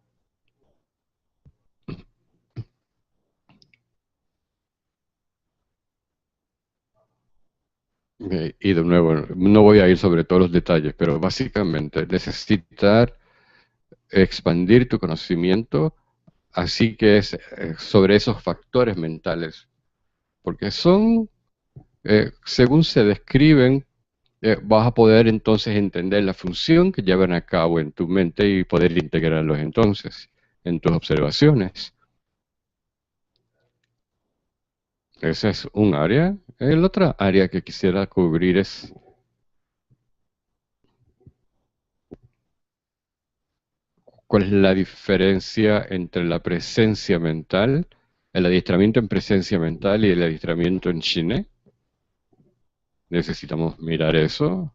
Speaker 2: Y de nuevo, no voy a ir sobre todos los detalles, pero básicamente necesitar expandir tu conocimiento, así que es sobre esos factores mentales, porque son, según se describen, vas a poder entonces entender la función que llevan a cabo en tu mente y poder integrarlos entonces en tus observaciones. Esa es un área. El otra área que quisiera cubrir es cuál es la diferencia entre la presencia mental, el adiestramiento en presencia mental y el adiestramiento en Shine. Necesitamos mirar eso.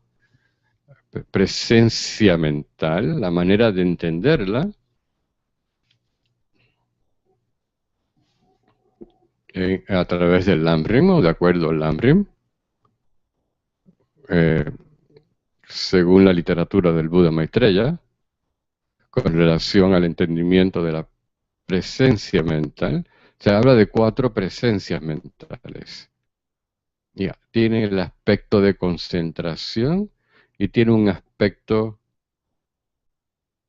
Speaker 2: Presencia mental, la manera de entenderla, a través del Lamrim o de acuerdo al Lamrim, eh, según la literatura del Buda Maitreya, con relación al entendimiento de la presencia mental, se habla de 4 presencias mentales. Ya, tiene el aspecto de concentración y tiene un aspecto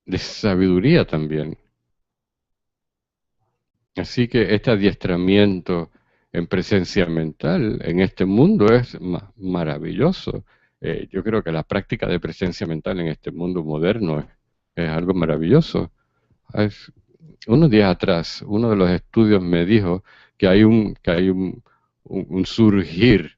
Speaker 2: de sabiduría también. Así que este adiestramiento en presencia mental en este mundo es maravilloso. Yo creo que la práctica de presencia mental en este mundo moderno es algo maravilloso. Es- Unos días atrás, uno de los estudios me dijo que hay un surgir,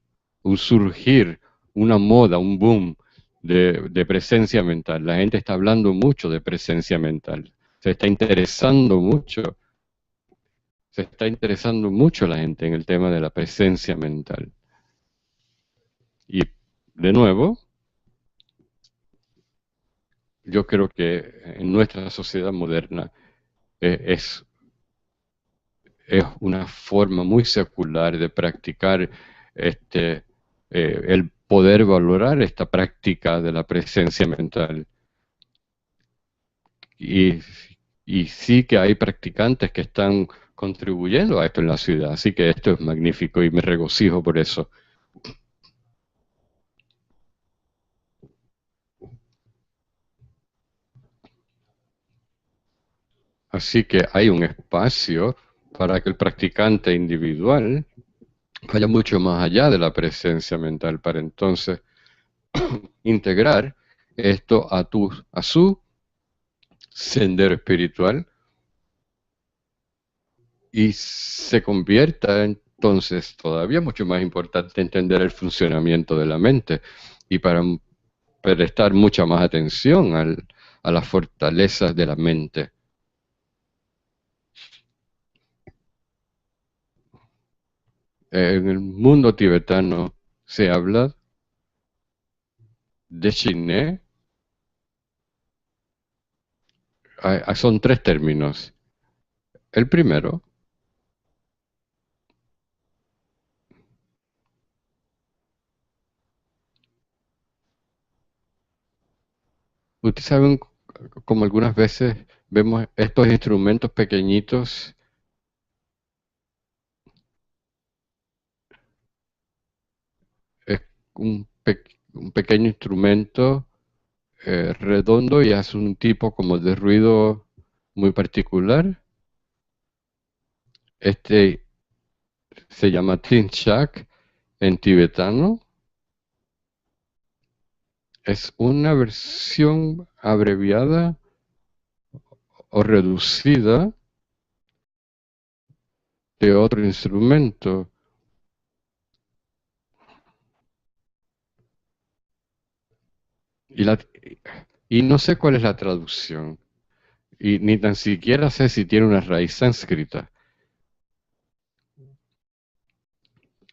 Speaker 2: una moda, un boom de presencia mental. La gente está hablando mucho de presencia mental. Se está interesando mucho Se está interesando mucho la gente en el tema de la presencia mental. Y de nuevo, yo creo que en nuestra sociedad moderna eh, es, es una forma muy secular de practicar este, el poder valorar esta práctica de la presencia mental. Y, y sí que hay practicantes que están contribuyendo a esto en la ciudad, así que esto es magnífico y me regocijo por eso. Así que hay un espacio para que el practicante individual vaya mucho más allá de la presencia mental, para entonces integrar esto a su sendero espiritual y se convierta entonces todavía mucho más importante entender el funcionamiento de la mente y para prestar mucha más atención a las fortalezas de la mente. En el mundo tibetano se habla de Shiné. Son 3 términos. El primero, ustedes saben como algunas veces vemos estos instrumentos pequeñitos, es un pequeño instrumento redondo y hace un tipo como de ruido muy particular. Este se llama Tinchak en tibetano. Es una versión abreviada o reducida de otro instrumento. Y, la, y no sé cuál es la traducción. Y ni tan siquiera sé si tiene una raíz sánscrita,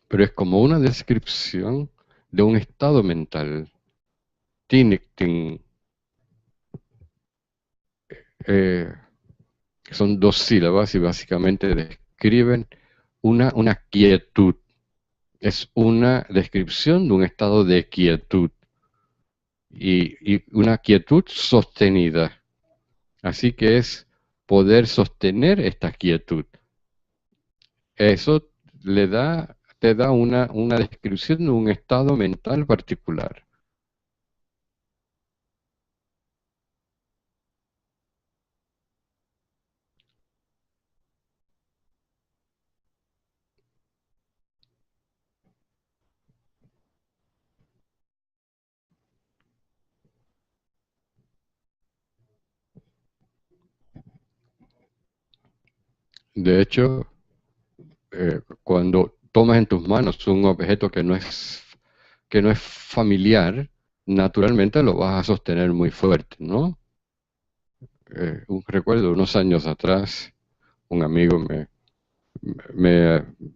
Speaker 2: pero es como una descripción de un estado mental. Tiniktin, eh, que son 2 sílabas y básicamente describen una quietud. Es una descripción de un estado de quietud y una quietud sostenida. Así que es poder sostener esta quietud. Eso le da te da una descripción de un estado mental particular. De hecho, cuando tomas en tus manos un objeto que no es familiar, naturalmente lo vas a sostener muy fuerte, ¿no? Recuerdo unos años atrás, un amigo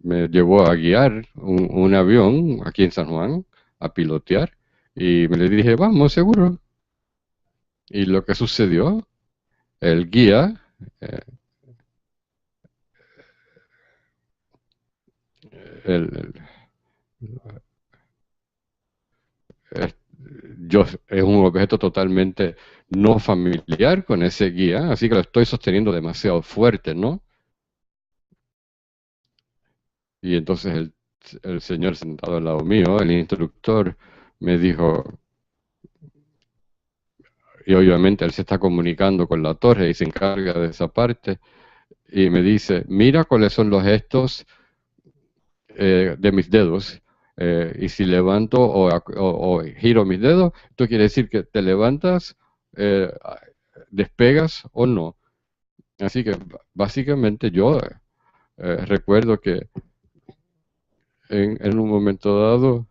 Speaker 2: me llevó a guiar un avión aquí en San Juan, a pilotear, y me le dije, vamos, seguro. Y lo que sucedió, el guía, eh, el, es, es un objeto totalmente no familiar con ese guía, así que lo estoy sosteniendo demasiado fuerte, ¿no? Y entonces el señor sentado al lado mío, el instructor, me dijo, y obviamente él se está comunicando con la torre y se encarga de esa parte, y me dice, mira cuáles son los gestos de mis dedos. Y si levanto o giro mis dedos, esto quiere decir que te levantas, eh, despegas o no. Así que básicamente yo recuerdo que en un momento dado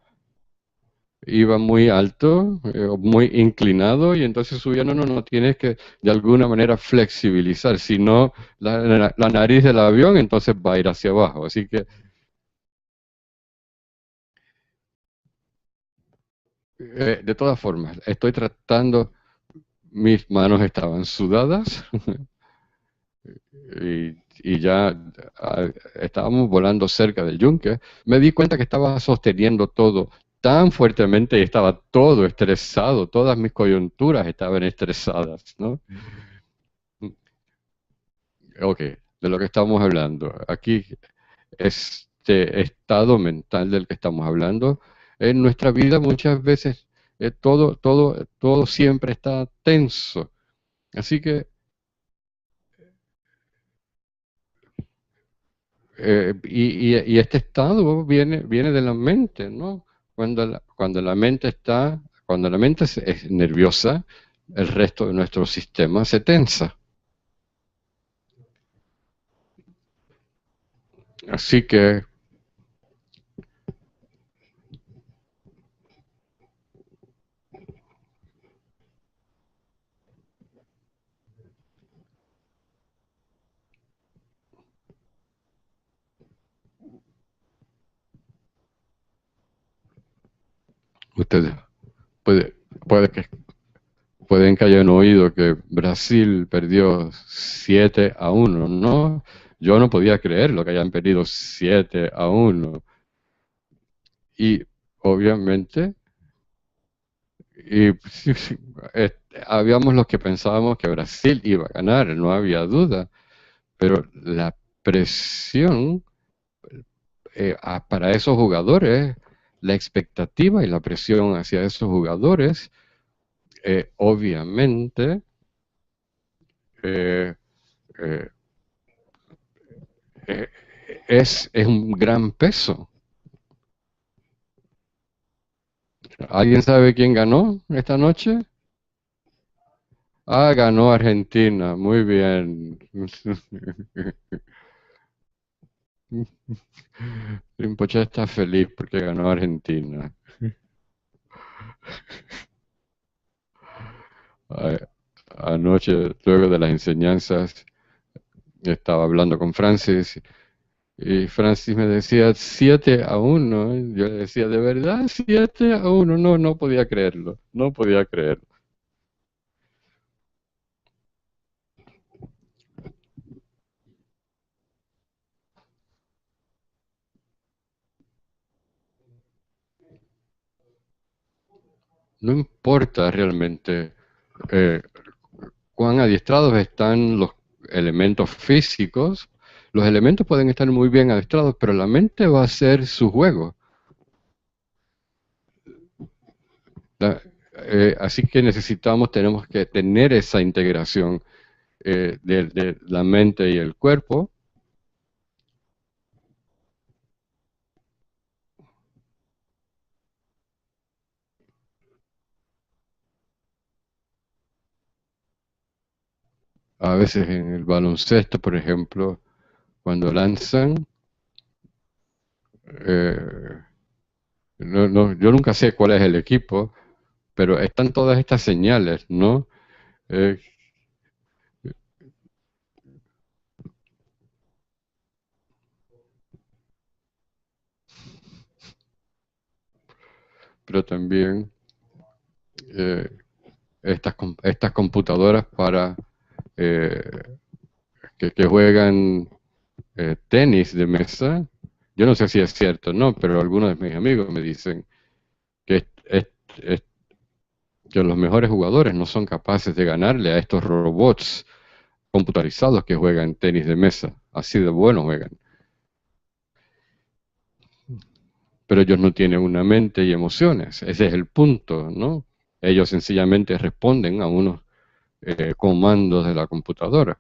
Speaker 2: iba muy alto, muy inclinado, y entonces subía, no, tienes que de alguna manera flexibilizar, si no la nariz del avión entonces va a ir hacia abajo. Así que de todas formas, estoy tratando, mis manos estaban sudadas y ya estábamos volando cerca del yunque. Me di cuenta que estaba sosteniendo todo tan fuertemente y estaba todo estresado, todas mis coyunturas estaban estresadas, ¿no? Ok, de lo que estamos hablando. Aquí, este estado mental del que estamos hablando, en nuestra vida muchas veces todo siempre está tenso. Así que, y este estado viene de la mente, ¿no? Cuando la mente es nerviosa, el resto de nuestro sistema se tensa. Así que ustedes puede, puede que pueden que hayan oído que Brasil perdió 7-1, ¿no? Yo no podía creer lo que hayan perdido 7-1. Y obviamente, y, sí, sí, habíamos los que pensábamos que Brasil iba a ganar, no había duda, pero la presión para esos jugadores, la expectativa y la presión hacia esos jugadores, obviamente, eh, eh, eh, es un gran peso. ¿Alguien sabe quién ganó esta noche? Ah, ganó Argentina. Muy bien. Rinpoche está feliz porque ganó Argentina. A- Anoche, luego de las enseñanzas, estaba hablando con Francis y Francis me decía 7-1. Yo le decía, ¿de verdad 7-1? No, no podía creerlo. No podía creerlo. No importa realmente eh, cuán adiestrados están los elementos físicos, Los elementos pueden estar muy bien adestrados, pero la mente va a hacer su juego. Así que tenemos que tener esa integración de la mente y el cuerpo. A veces en el baloncesto, por ejemplo, cuando lanzan, eh, yo nunca sé cuál es el equipo, pero están todas estas señales, ¿no? Eh, pero también eh, estas computadoras para eh, que juegan tenis de mesa. Yo no sé si es cierto o no, pero algunos de mis amigos me dicen que, es- que los mejores jugadores no son capaces de ganarle a estos robots computarizados que juegan tenis de mesa. Así de bueno juegan. Pero ellos no tienen una mente y emociones. Ese es el punto, ¿no? Ellos sencillamente responden a unos comandos de la computadora.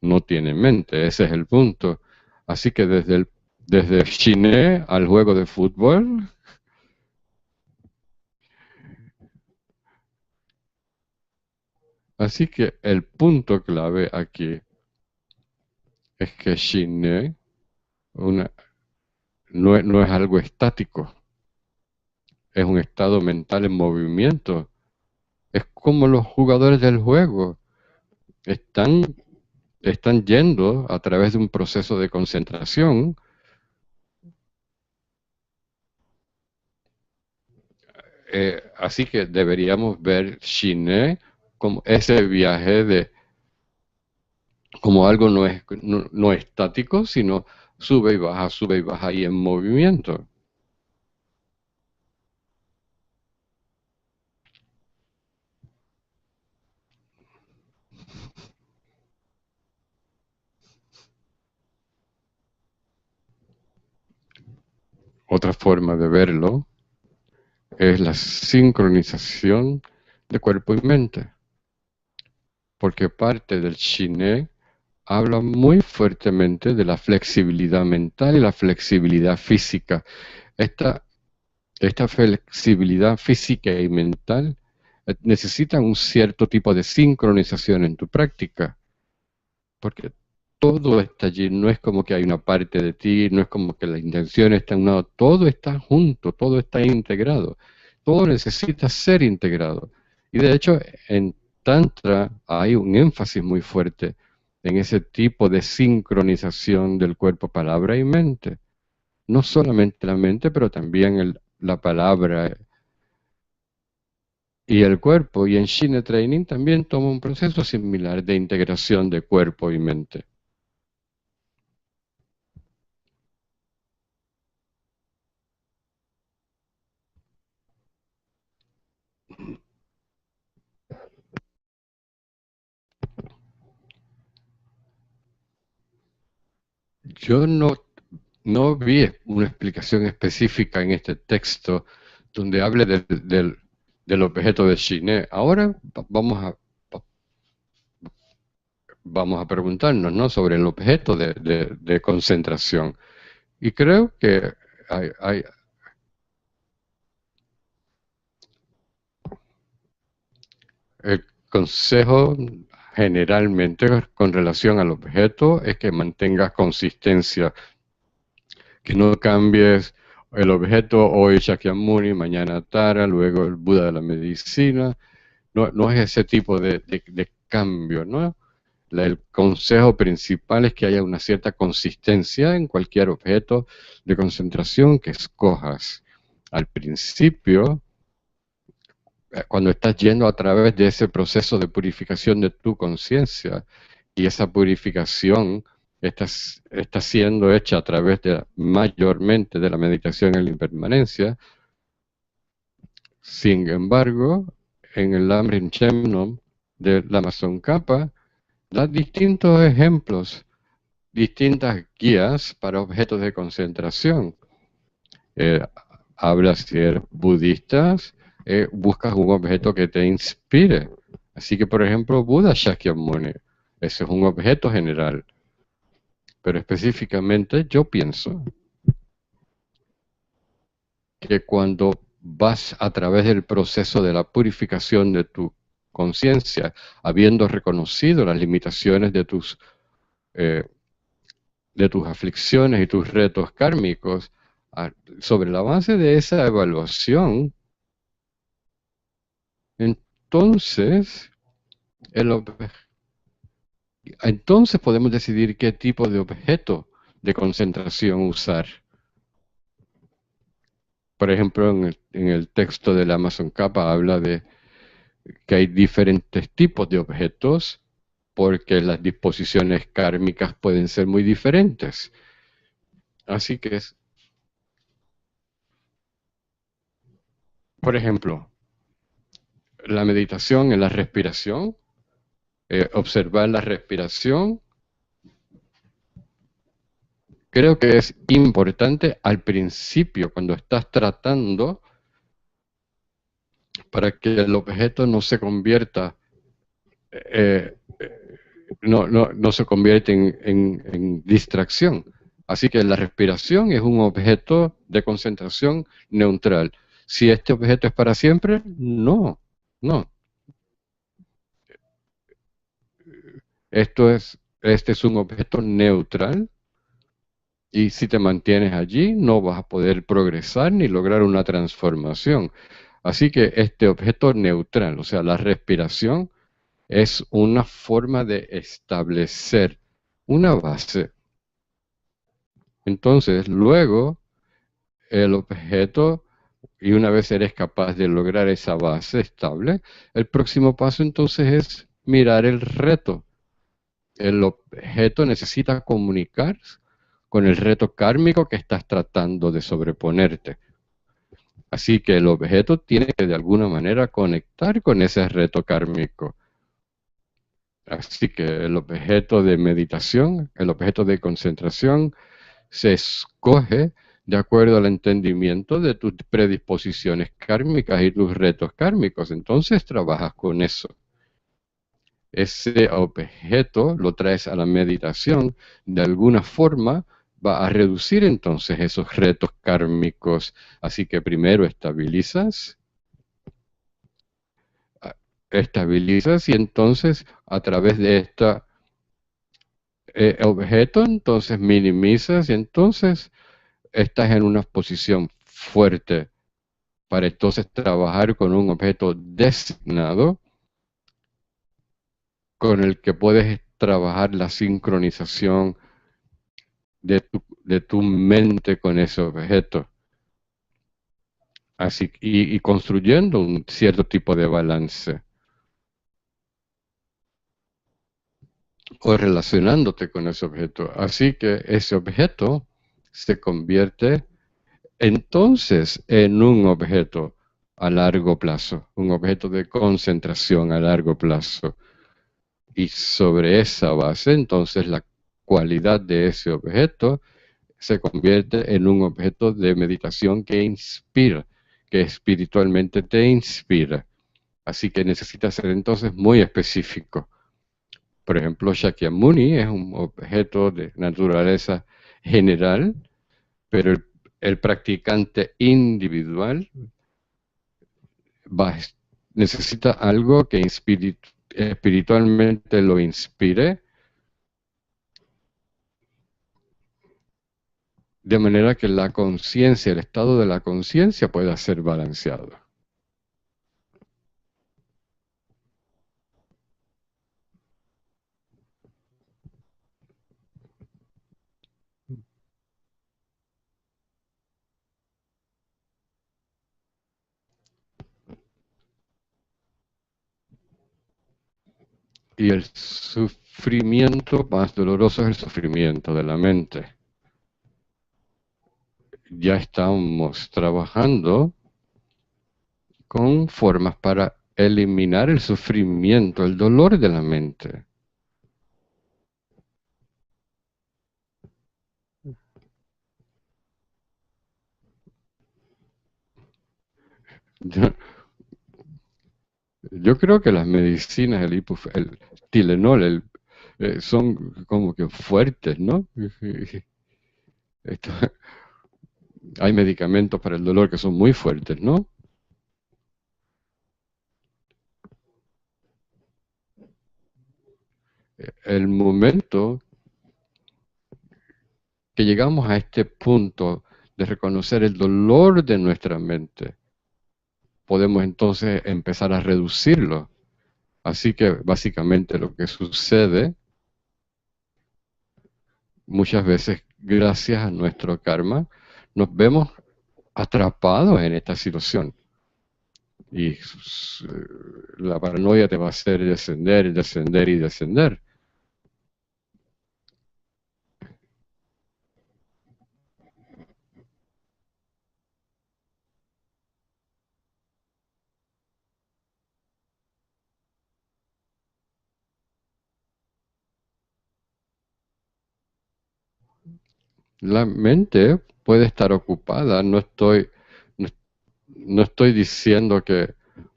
Speaker 2: No tienen mente, ese es el punto. Así que desde Chiné al juego de fútbol, así que el punto clave aquí es que Chiné no es algo estático, es un estado mental en movimiento. Es como los jugadores del juego están, están yendo a través de un proceso de concentración. Así que deberíamos ver Chiné como ese viaje como algo no estático, sino sube y baja y en movimiento. Otra forma de verlo es la sincronización de cuerpo y mente, porque parte del Shiné habla muy fuertemente de la flexibilidad mental y la flexibilidad física. Esta, esta flexibilidad física y mental necesitan un cierto tipo de sincronización en tu práctica, porque todo está allí, no es como que hay una parte de ti, no es como que la intención está en un lado, todo está junto, todo está integrado, todo necesita ser integrado. Y de hecho, en Tantra hay un énfasis muy fuerte en ese tipo de sincronización del cuerpo, palabra y mente. No solamente la mente, pero también la palabra y el cuerpo. Y en Shine Training también toma un proceso similar de integración de cuerpo y mente. Yo no vi una explicación específica en este texto donde hable del objeto de Shiné. Ahora vamos a preguntarnos, ¿no?, sobre el objeto de concentración. Y creo que hay el consejo generalmente con relación al objeto es que mantengas consistencia, que no cambies el objeto hoy Shakyamuni, mañana Tara, luego el Buda de la medicina. No es ese tipo de cambio, ¿no? El consejo principal es que haya una cierta consistencia en cualquier objeto de concentración que escojas. Al principio, cuando estás yendo a través de ese proceso de purificación de tu conciencia, y esa purificación está siendo hecha a través mayormente de la meditación en la impermanencia. Sin embargo, en el Lamrim Chemnom de la Amazon Kappa, da distintos ejemplos distintas guías para objetos de concentración. Hablas si eres budista, buscas un objeto que te inspire. Así que, por ejemplo, Buda Shakyamuni, ese es un objeto general. Pero específicamente yo pienso que cuando vas a través del proceso de la purificación de tu conciencia, habiendo reconocido las limitaciones eh, de tus aflicciones y tus retos kármicos, sobre la base de esa evaluación, entonces, entonces podemos decidir qué tipo de objeto de concentración usar. Por ejemplo, en el texto del Amazon Kappa habla de que hay diferentes tipos de objetos porque las disposiciones kármicas pueden ser muy diferentes. Así que por ejemplo, la meditación en la respiración, observar la respiración, creo que es importante al principio cuando estás tratando para que el objeto no se convierta no se convierte en distracción. Así que la respiración es un objeto de concentración neutral. Si este objeto es para siempre, no, no. Este es un objeto neutral y si te mantienes allí no vas a poder progresar ni lograr una transformación. Así que este objeto neutral, o sea, la respiración, es una forma de establecer una base. Entonces, luego, el objeto, y una vez eres capaz de lograr esa base estable, el próximo paso entonces es mirar el reto. El objeto necesita comunicar con el reto kármico que estás tratando de sobreponerte. Así que el objeto tiene que de alguna manera conectar con ese reto kármico. Así que el objeto de meditación, el objeto de concentración, se escoge de acuerdo al entendimiento de tus predisposiciones kármicas y tus retos kármicos. Entonces trabajas con eso. Ese objeto lo traes a la meditación, de alguna forma va a reducir entonces esos retos kármicos. Así que primero estabilizas y entonces a través de este objeto, entonces minimizas y entonces estás en una posición fuerte para entonces trabajar con un objeto designado con el que puedes trabajar la sincronización de tu mente con ese objeto. Así, y construyendo un cierto tipo de balance. O relacionándote con ese objeto. Así que ese objeto se convierte entonces en un objeto a largo plazo, un objeto de concentración a largo plazo. Y sobre esa base, entonces la cualidad de ese objeto se convierte en un objeto de meditación que inspira, que espiritualmente te inspira. Así que necesita ser entonces muy específico. Por ejemplo, Shakyamuni es un objeto de naturaleza general, pero el practicante individual va, necesita algo que espiritualmente lo inspire, de manera que la conciencia, el estado de la conciencia pueda ser balanceado. Y el sufrimiento más doloroso es el sufrimiento de la mente. Ya estamos trabajando con formas para eliminar el sufrimiento, el dolor de la mente. Yo creo que las medicinas, el Tylenol, son como que fuertes, ¿no? Esto- hay medicamentos para el dolor que son muy fuertes, ¿no? El momento que llegamos a este punto de reconocer el dolor de nuestra mente, podemos entonces empezar a reducirlo. Así que básicamente lo que sucede muchas veces, gracias a nuestro karma, nos vemos atrapados en esta situación. Y la paranoia te va a hacer descender, descender y descender. La mente puede estar ocupada, no, no estoy diciendo que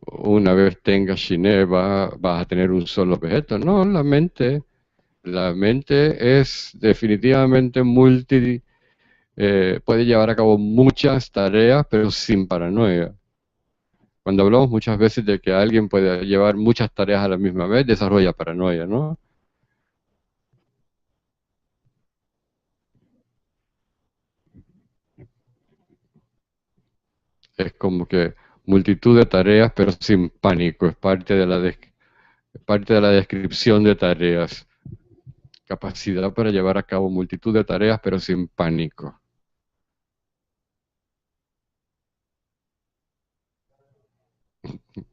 Speaker 2: una vez tengas Shiné vas a tener un solo objeto. No, la mente es definitivamente puede llevar a cabo muchas tareas, pero sin paranoia. Cuando hablamos muchas veces de que alguien puede llevar muchas tareas a la misma vez, desarrolla paranoia, ¿no? Es como que multitud de tareas, pero sin pánico. Es parte de la descripción de tareas. Capacidad para llevar a cabo multitud de tareas, pero sin pánico.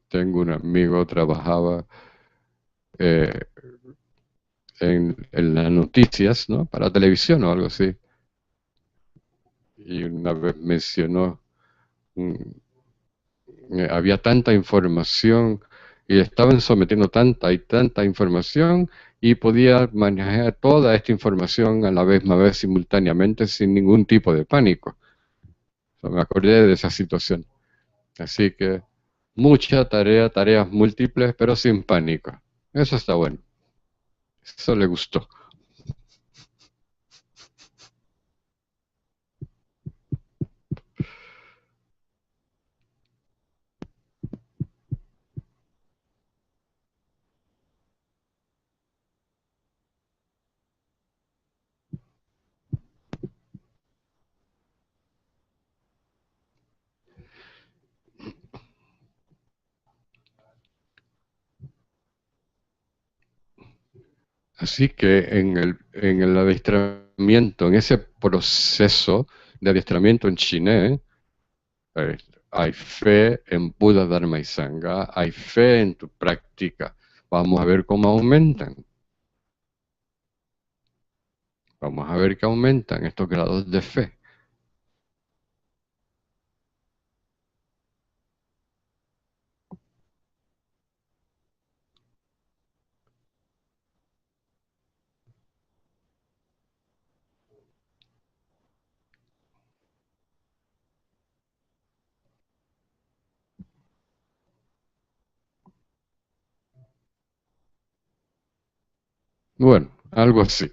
Speaker 2: Tengo un amigo, trabajaba eh, en las noticias, ¿no? Para televisión o algo así. Y una vez mencionó, mm, había tanta información y estaban sometiendo tanta y tanta información y podía manejar toda esta información a la misma vez simultáneamente sin ningún tipo de pánico. O sea, me acordé de esa situación. Así que mucha tarea, tareas múltiples, pero sin pánico. Eso está bueno. Eso le gustó. Así que en el adiestramiento, en ese proceso de adiestramiento en China, eh, hay fe en Buda, Dharma y Sangha, hay fe en tu práctica. Vamos a ver cómo aumentan. Vamos a ver qué aumentan estos grados de fe. Bueno, algo así.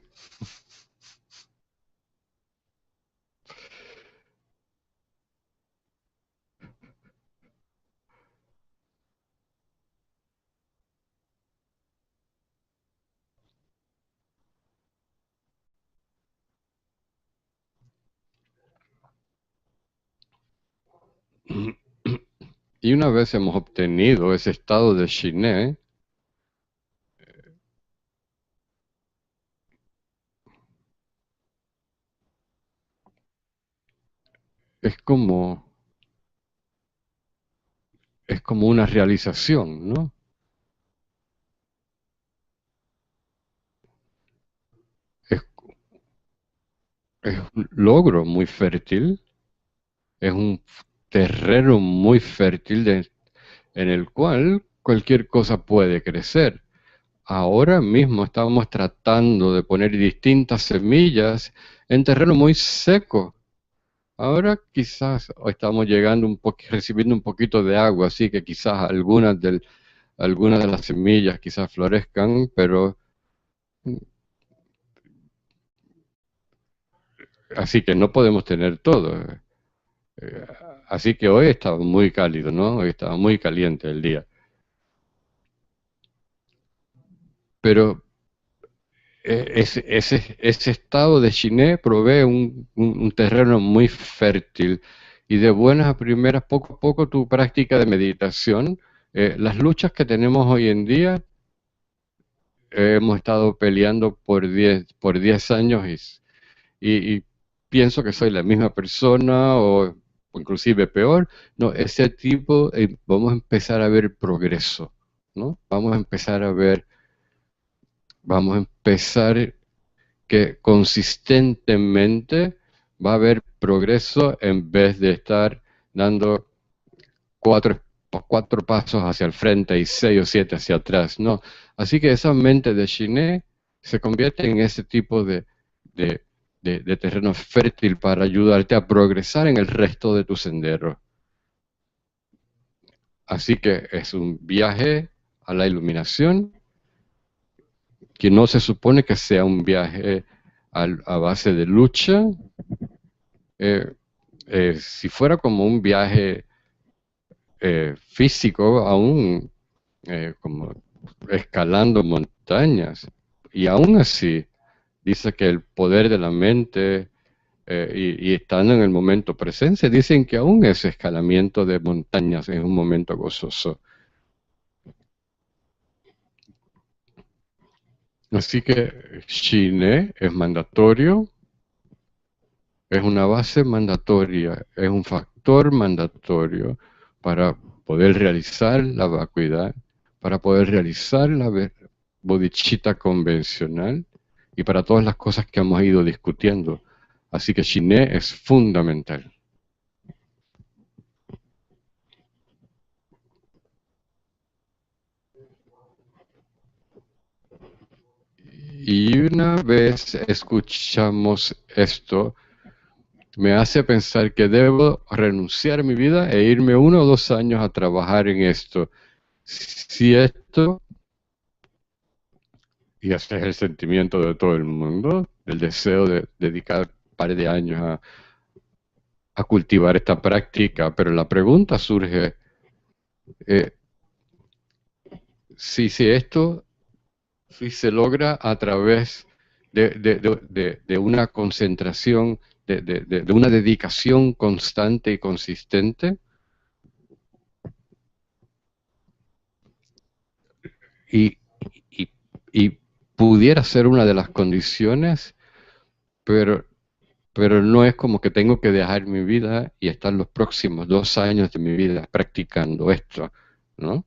Speaker 2: Y una vez hemos obtenido ese estado de Shiné, es como, es como una realización, ¿no? Es, es un logro muy fértil, es un terreno muy fértil en el cual cualquier cosa puede crecer. Ahora mismo estamos tratando de poner distintas semillas en terreno muy seco. Ahora quizás estamos llegando recibiendo un poquito de agua, así que quizás algunas de las semillas quizás florezcan, pero así que no podemos tener todo. Eh, Así que hoy estaba muy cálido, ¿no? Hoy estaba muy caliente el día. Pero ese estado de Chiné provee un terreno muy fértil y de buenas a primeras, poco a poco, tu práctica de meditación, las luchas que tenemos hoy en día, hemos estado peleando por 10 años y pienso que soy la misma persona o inclusive peor. No, ese tipo, vamos a empezar a ver progreso, ¿no? Vamos a empezar que consistentemente va a haber progreso en vez de estar dando cuatro, cuatro pasos hacia el frente y 6 o 7 hacia atrás, no. Así que esa mente de Chiné se convierte en ese tipo de, de terreno fértil para ayudarte a progresar en el resto de tu sendero. Así que es un viaje a la iluminación que no se supone que sea un viaje a base de lucha. Eh, si fuera como un viaje físico, aún como escalando montañas, y aún así dice que el poder de la mente y estando en el momento presente, dicen que aún ese escalamiento de montañas es un momento gozoso. Así que Shine es mandatorio, es una base mandatoria, es un factor mandatorio para poder realizar la vacuidad, para poder realizar la bodhicitta convencional y para todas las cosas que hemos ido discutiendo. Así que Shine es fundamental. Y una vez escuchamos esto, me hace pensar que debo renunciar a mi vida e irme 1 o 2 años a trabajar en esto. Si esto, y ese es el sentimiento de todo el mundo, el deseo de dedicar un par de años a cultivar esta práctica, pero la pregunta surge, eh, si esto, si se logra a través de una concentración, de una dedicación constante y consistente, y, y- y pudiera ser una de las condiciones, pero, pero no es como que tengo que dejar mi vida y estar los próximos 2 años de mi vida practicando esto, ¿no?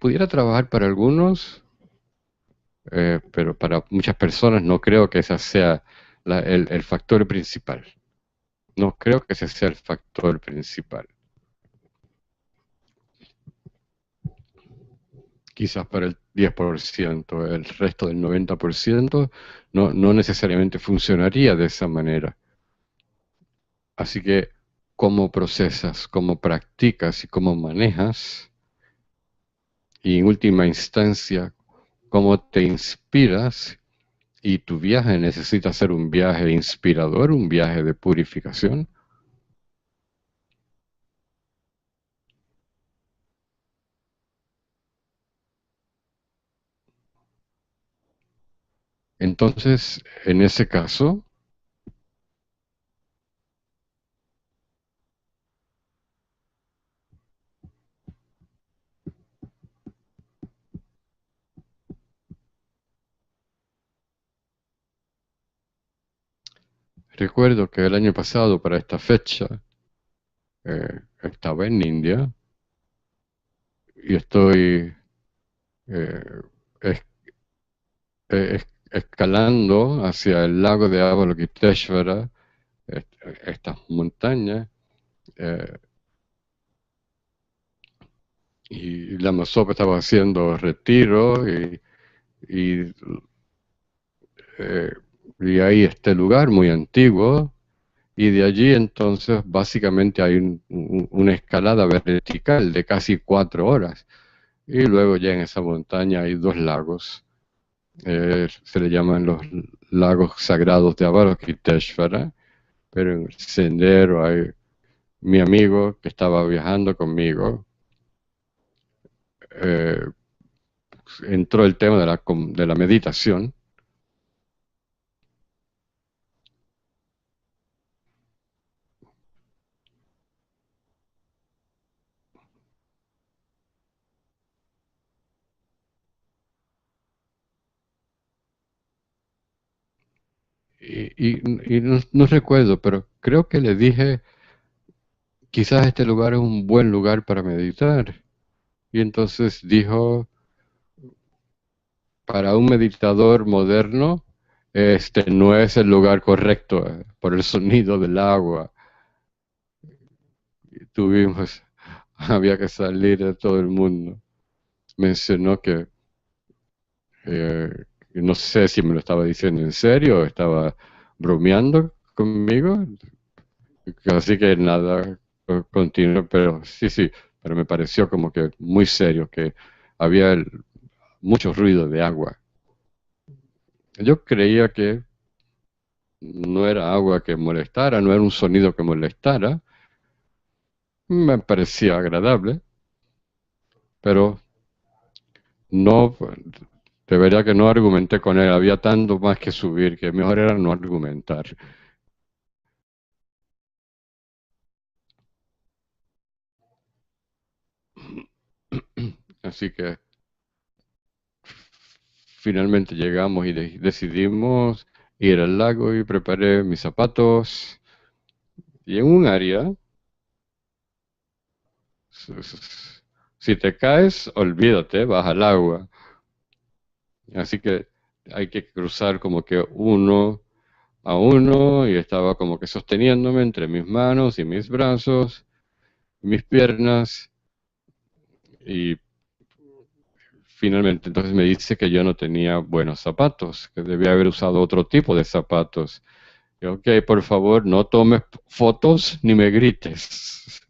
Speaker 2: Pudiera trabajar para algunos, pero para muchas personas no creo que ese sea el factor principal. No creo que ese sea el factor principal. Quizás para el 10%, el resto del 90% no necesariamente funcionaría de esa manera. Así que cómo procesas, cómo practicas y cómo manejas, y en última instancia, cómo te inspiras, y tu viaje necesita ser un viaje inspirador, un viaje de purificación. Entonces, en ese caso, recuerdo que el año pasado, para esta fecha, estaba en India y estoy eh, es- escalando hacia el lago de Avalokiteshvara, estas montañas, eh, y la Masopa estaba haciendo retiro y, eh, Y hay este lugar muy antiguo, y de allí entonces básicamente hay una escalada vertical de casi 4 horas. Y luego ya en esa montaña hay dos lagos. Se le llaman los lagos sagrados de Avalokiteshvara, pero en el sendero hay mi amigo que estaba viajando conmigo. eh, Entró el tema de la meditación. Y no recuerdo, pero creo que le dije, quizás este lugar es un buen lugar para meditar. Y entonces dijo, para un meditador moderno, este no es el lugar correcto por el sonido del agua. Y tuvimos, había que salir de todo el mundo. Mencionó que eh, no sé si me lo estaba diciendo en serio o estaba bromeando conmigo. Así que nada, continuó, pero sí, pero me pareció como que muy serio, que había mucho ruido de agua. Yo creía que no era agua que molestara, no era un sonido que molestara. Me parecía agradable, pero no, de verdad que no argumenté con él. Había tanto más que subir que mejor era no argumentar. Así que finalmente llegamos y decidimos ir al lago y preparé mis zapatos. Y en un área, si te caes, olvídate, vas al agua. Así que hay que cruzar como que uno a uno y estaba como que sosteniéndome entre mis manos y mis brazos, mis piernas y finalmente entonces me dice que yo no tenía buenos zapatos, que debía haber usado otro tipo de zapatos. Y, ok, por favor, no tomes fotos ni me grites.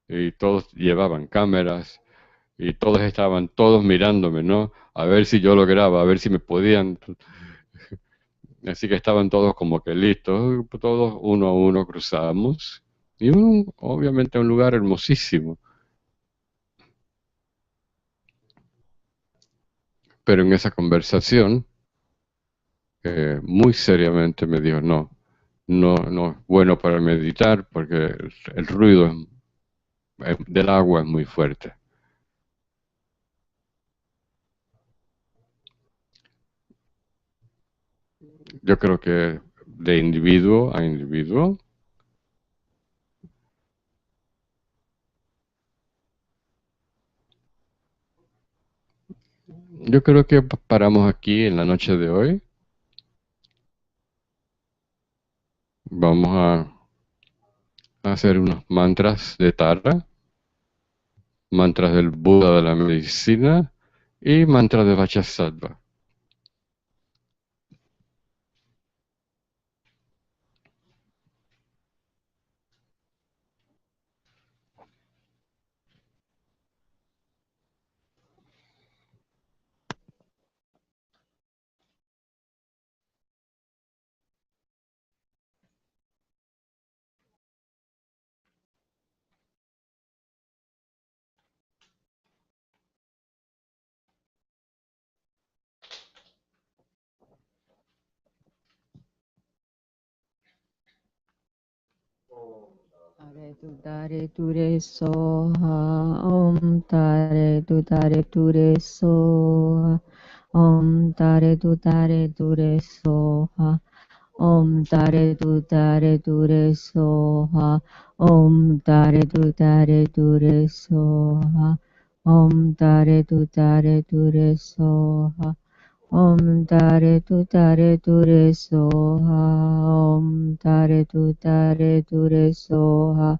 Speaker 2: Y todos llevaban cámaras y todos estaban todos mirándome, ¿no? A ver si yo lograba, a ver si me podían. Así que estaban todos como que listos, todos uno a uno cruzamos. Y obviamente un lugar hermosísimo. Pero en esa conversación, muy seriamente me dijo, no es bueno para meditar porque el ruido del agua es muy fuerte. Yo creo que de individuo a individuo, yo creo que paramos aquí en la noche de hoy. Vamos a hacer unos mantras de Tara, mantras del Buda de la medicina y mantras de Vajrasattva.
Speaker 1: Tare ture soha, om tare ture soha, om tare soha, om tare ture soha, om tare ture soha, om tare ture soha. Om tare ture soha, om tare ture soha,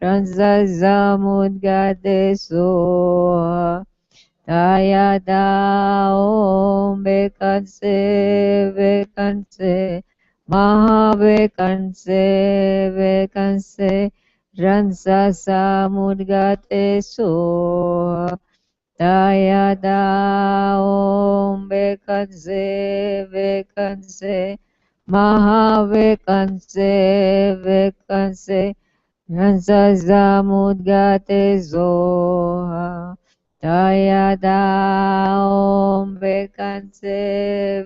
Speaker 1: Ransasamudgate soha. Tayada om vekanse vekanse mahavekanse vekanse ransasamudgate soha. Tayada om vekanse vekanse mahavekanse vekanse ransasamudgate soha. Tayada om vekanse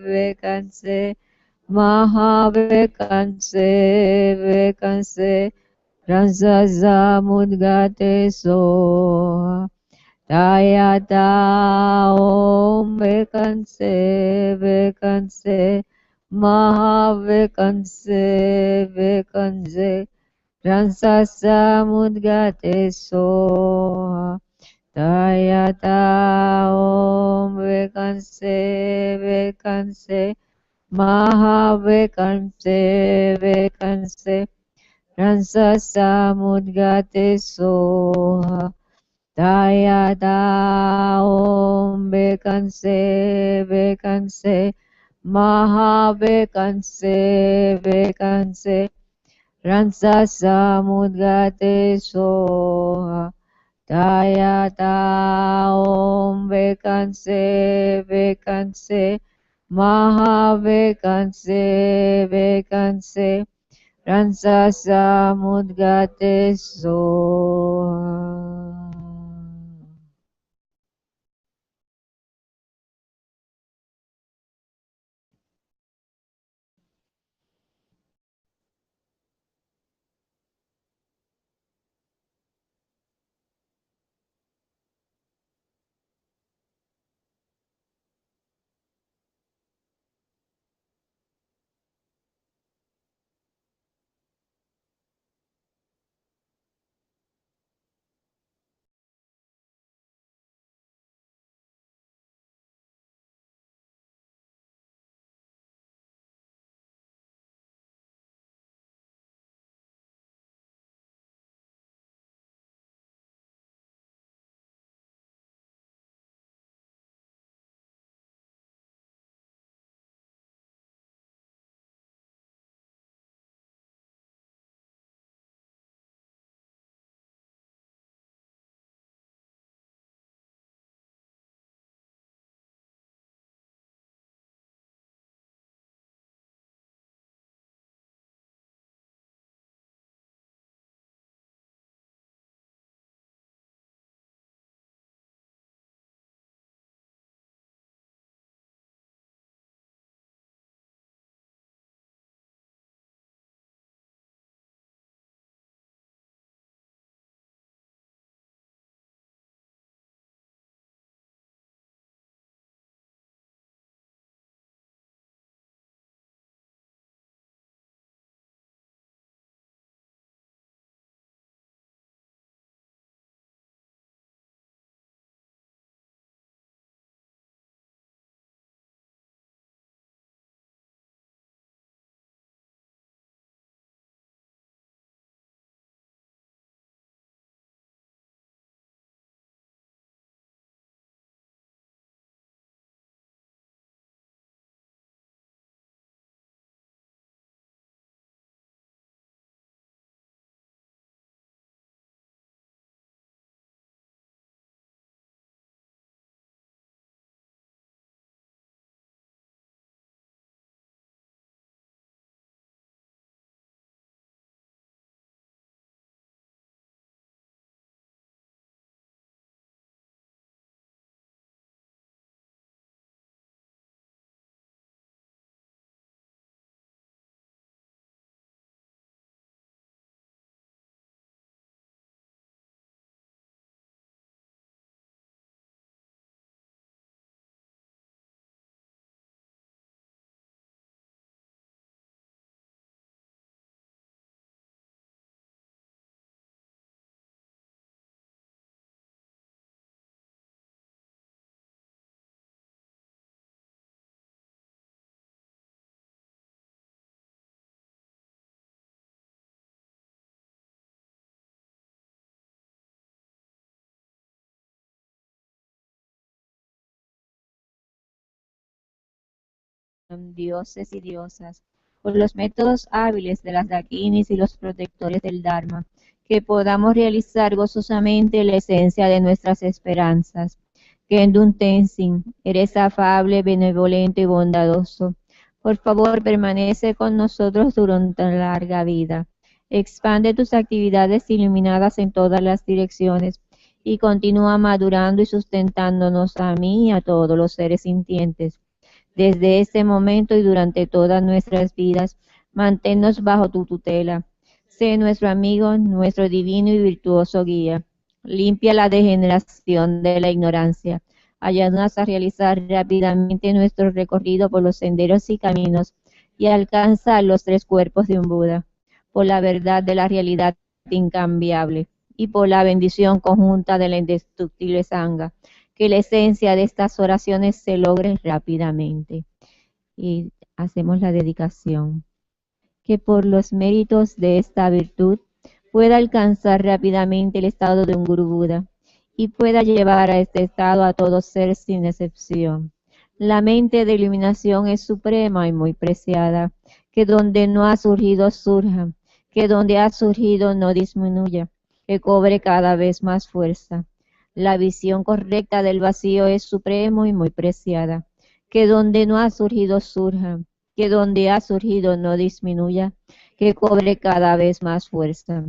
Speaker 1: vekanse mahavekanse vekanse ransasamudgate soha. Tayada om vekanse vekanse mahavekanse vekanse ransasamudgate soha. Tayata om vekanse vekanse mahavekanse vekanse ransasamudgate soha. Tayata om vekanse vekanse mahavekanse vekanse ransasamudgate soha. Tayata om vekanse vekanse mahavekanse vekanse ransasamudgate soha. dioses y diosas, por los métodos hábiles de las dakinis y los protectores del Dharma, que podamos realizar gozosamente la esencia de nuestras esperanzas. Kendun Tenzin, eres afable, benevolente y bondadoso. Por favor, permanece con nosotros durante la larga vida. Expande tus actividades iluminadas en todas las direcciones y continúa madurando y sustentándonos a mí y a todos los seres sintientes. Desde este momento y durante todas nuestras vidas, manténnos bajo tu tutela. Sé nuestro amigo, nuestro divino y virtuoso guía. Limpia la degeneración de la ignorancia. Ayúdanos a realizar rápidamente nuestro recorrido por los senderos y caminos y alcanzar los tres cuerpos de un Buda, por la verdad de la realidad incambiable y por la bendición conjunta de la indestructible Sangha. Que la esencia de estas oraciones se logre rápidamente. Y hacemos la dedicación. Que por los méritos de esta virtud pueda alcanzar rápidamente el estado de un Guru Buda y pueda llevar a este estado a todo ser sin excepción. La mente de iluminación es suprema y muy preciada. Que donde no ha surgido, surja. Que donde ha surgido no disminuya. Que cobre cada vez más fuerza. La visión correcta del vacío es supremo y muy preciada. Que donde no ha surgido, surja. Que donde ha surgido no disminuya. Que cobre cada vez más fuerza.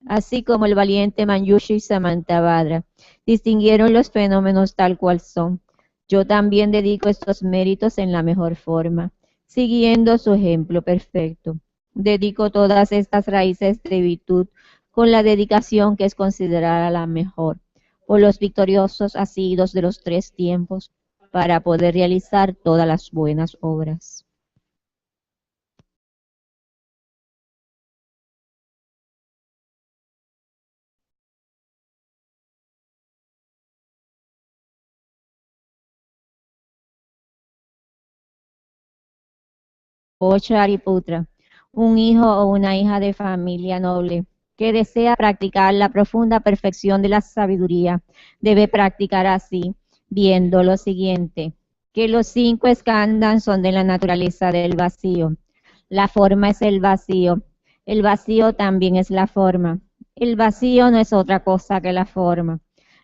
Speaker 1: Así como el valiente Manjushri y Samantabhadra distinguieron los fenómenos tal cual son, yo también dedico estos méritos en la mejor forma, siguiendo su ejemplo perfecto. Dedico todas estas raíces de virtud con la dedicación que es considerada la mejor, por los victoriosos asidos de los tres tiempos, para poder realizar todas las buenas obras. Oh Shariputra, un hijo o una hija de familia noble que desea practicar la profunda perfección de la sabiduría, debe practicar así, viendo lo siguiente, que los 5 skandhas son de la naturaleza del vacío. La forma es el vacío también es la forma. El vacío no es otra cosa que la forma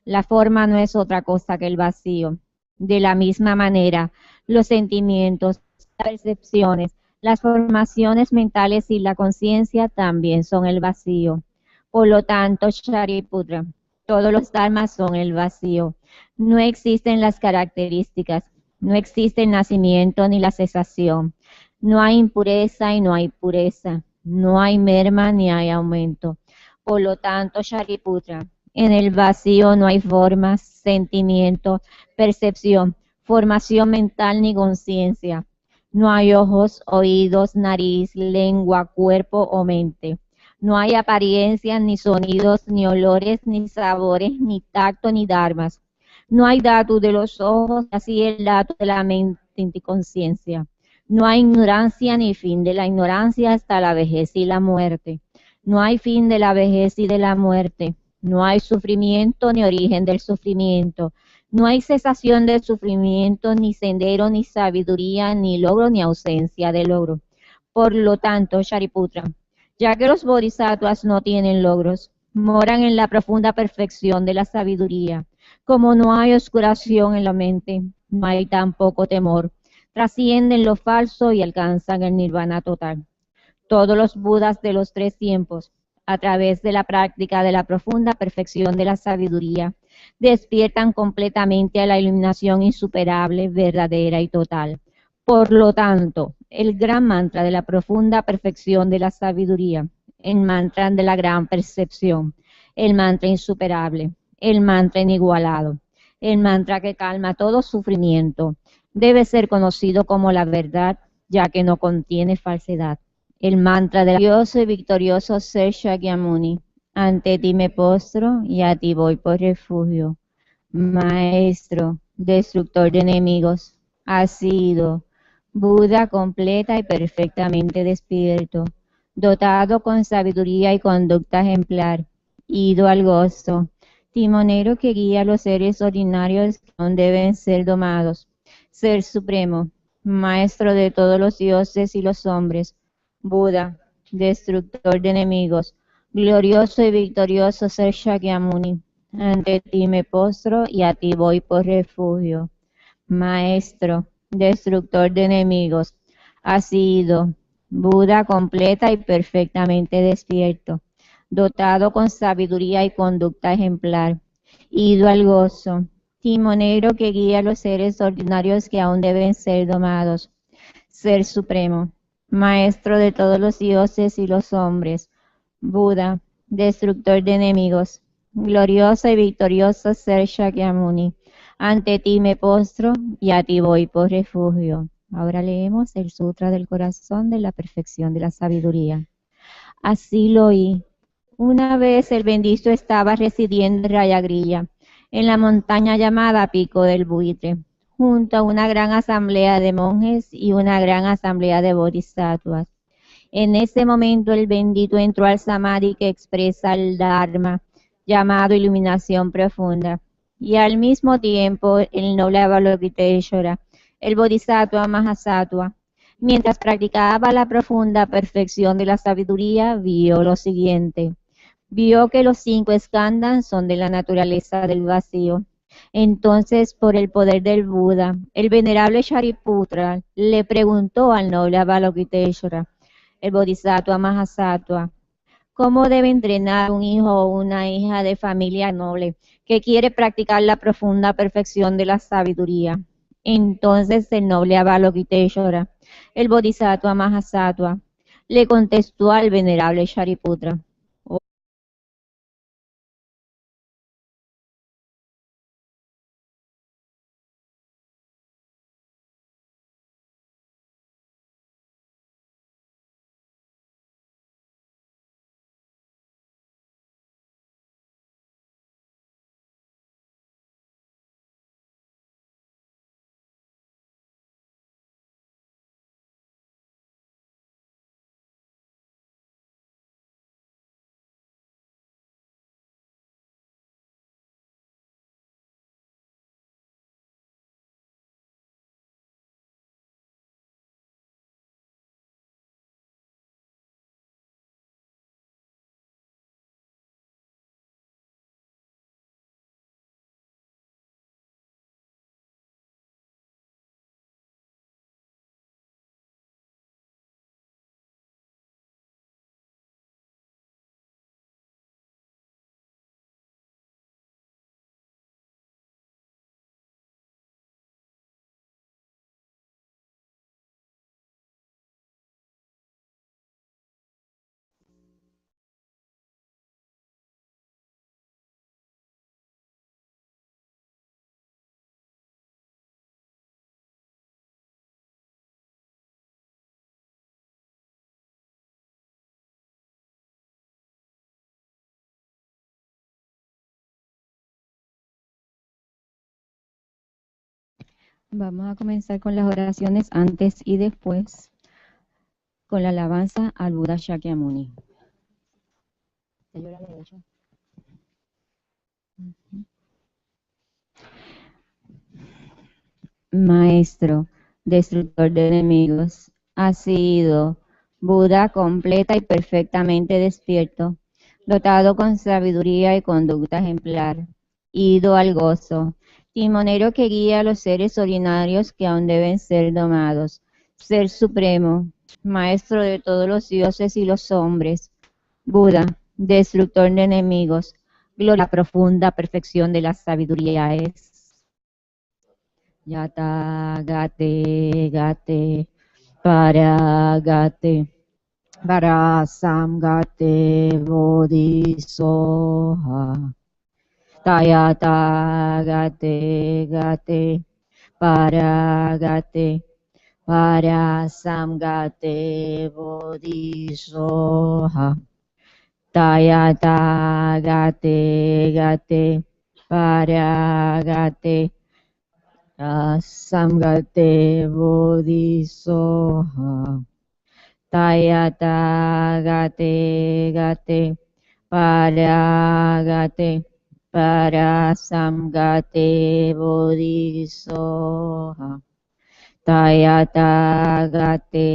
Speaker 1: no es otra cosa que el vacío. De la misma manera, los sentimientos, las percepciones, las formaciones mentales y la conciencia también son el vacío. Por lo tanto, Shariputra, todos los dharmas son el vacío. No existen las características, no existe el nacimiento ni la cesación. No hay impureza y no hay pureza. No hay merma ni hay aumento. Por lo tanto, Shariputra, en el vacío no hay formas, sentimiento, percepción, formación mental ni conciencia. No hay ojos, oídos, nariz, lengua, cuerpo o mente. No hay apariencias, ni sonidos, ni olores, ni sabores, ni tacto, ni dharmas. No hay dato de los ojos, así el dato de la mente y conciencia. No hay ignorancia ni fin de la ignorancia hasta la vejez y la muerte. No hay fin de la vejez y de la muerte. No hay sufrimiento ni origen del sufrimiento. No hay cesación del sufrimiento, ni sendero, ni sabiduría, ni logro, ni ausencia de logro. Por lo tanto, Shariputra, ya que los bodhisattvas no tienen logros, moran en la profunda perfección de la sabiduría. Como no hay oscuración en la mente, no hay tampoco temor. Trascienden lo falso y alcanzan el nirvana total. Todos los budas de los tres tiempos, a través de la práctica de la profunda perfección de la sabiduría, despiertan completamente a la iluminación insuperable, verdadera y total. Por lo tanto, el gran mantra de la profunda perfección de la sabiduría, el mantra de la gran percepción, el mantra insuperable, el mantra inigualado, el mantra que calma todo sufrimiento, debe ser conocido como la verdad, ya que no contiene falsedad. El mantra del glorioso y victorioso Ser Shakyamuni. Ante ti me postro y a ti voy por refugio. Maestro, destructor de enemigos, has sido Buda completa y perfectamente despierto, dotado con sabiduría y conducta ejemplar, ido al gozo, timonero que guía a los seres ordinarios que aún deben ser domados, Ser supremo, maestro de todos los dioses y los hombres, Buda, destructor de enemigos, glorioso y victorioso ser Shakyamuni. Ante ti me postro y a ti voy por refugio. Maestro, destructor de enemigos, has sido Buda completa y perfectamente despierto, dotado con sabiduría y conducta ejemplar, ido al gozo, timonero que guía a los seres ordinarios que aún deben ser domados, ser supremo, maestro de todos los dioses y los hombres, Buda, destructor de enemigos, glorioso y victorioso ser Shakyamuni. Ante ti me postro y a ti voy por refugio. Ahora leemos el Sutra del Corazón de la Perfección de la Sabiduría. Así lo oí. Una vez el bendito estaba residiendo en Rayagrilla, en la montaña llamada Pico del Buitre, junto a una gran asamblea de monjes y una gran asamblea de bodhisattvas. En ese momento el bendito entró al samadhi que expresa el Dharma, llamado iluminación profunda, y al mismo tiempo el noble Avalokiteshvara, el bodhisattva Mahasattva, mientras practicaba la profunda perfección de la sabiduría, vio lo siguiente. Vio que los 5 skandhas son de la naturaleza del vacío. Entonces, por el poder del Buda, el venerable Shariputra le preguntó al noble Avalokiteshvara, el Bodhisattva Mahasattva, ¿cómo debe entrenar un hijo o una hija de familia noble que quiere practicar la profunda perfección de la sabiduría? Entonces el noble Avalokiteshvara, el Bodhisattva Mahasattva, le contestó al venerable Shariputra. Vamos a comenzar con las oraciones antes y después, con la alabanza al Buda Shakyamuni. Maestro, destructor de enemigos, has sido Buda completa y perfectamente despierto, dotado con sabiduría y conducta ejemplar, ido al gozo, timonero que guía a los seres ordinarios que aún deben ser domados, ser supremo, maestro de todos los dioses y los hombres, Buda, destructor de enemigos, gloria profunda perfección de la sabiduría es. Yata gate gate para gate para samgate bodhisoha tayata gate gate para samgate bodhisoha tayata gate gate para samgate bodhisoha tayata gate gate para samgate bodhisoha Tayatagate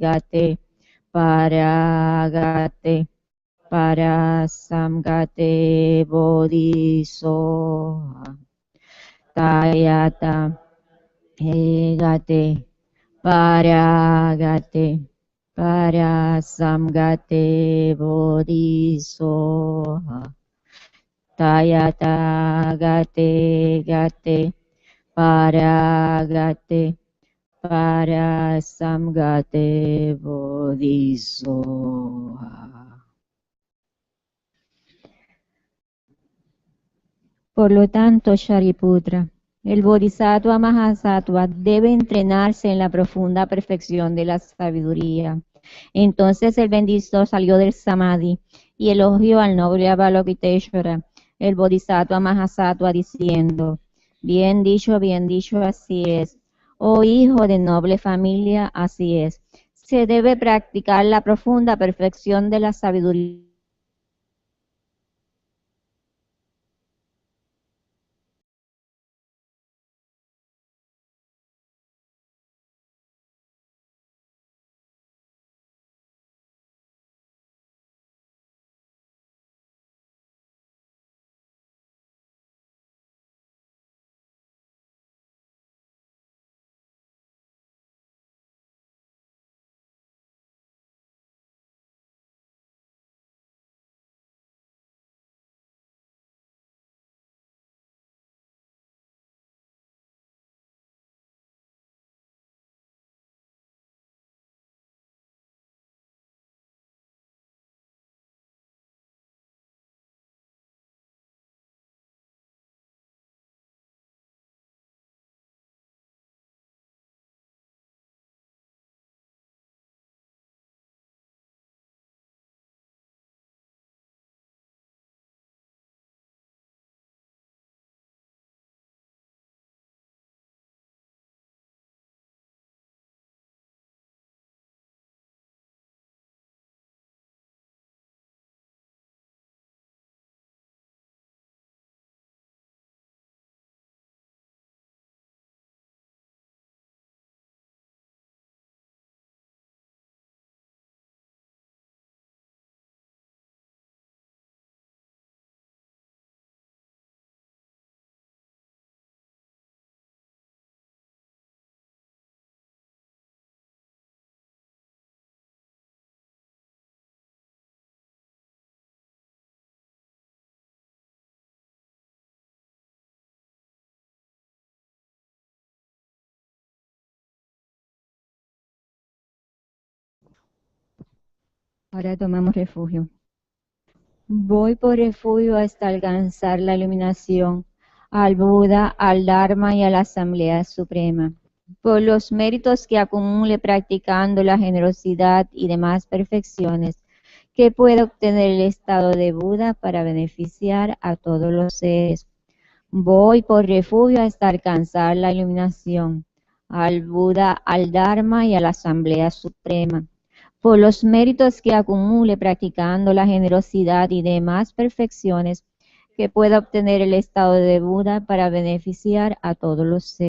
Speaker 1: gate paragate parasamgate bodhisoha. Tayata egate paragate parasamgate bodhisoha. Tayata gate paragate parasamgate bodhisoha. Por lo tanto, Shariputra, el Bodhisattva Mahasattva debe entrenarse en la profunda perfección de la sabiduría. Entonces el bendito salió del Samadhi y elogió al noble Avalokiteshvara, el Bodhisattva Mahasattva, diciendo: bien dicho, así es. Oh hijo de noble familia, así es. Se debe practicar la profunda perfección de la sabiduría. Ahora tomamos refugio. Voy por refugio hasta alcanzar la iluminación, al Buda, al Dharma y a la Asamblea Suprema. Por los méritos que acumule practicando la generosidad y demás perfecciones, que pueda obtener el estado de Buda para beneficiar a todos los seres. Voy por refugio hasta alcanzar la iluminación, al Buda, al Dharma y a la Asamblea Suprema. Por los méritos que acumule practicando la generosidad y demás perfecciones, que pueda obtener el estado de Buda para beneficiar a todos los seres.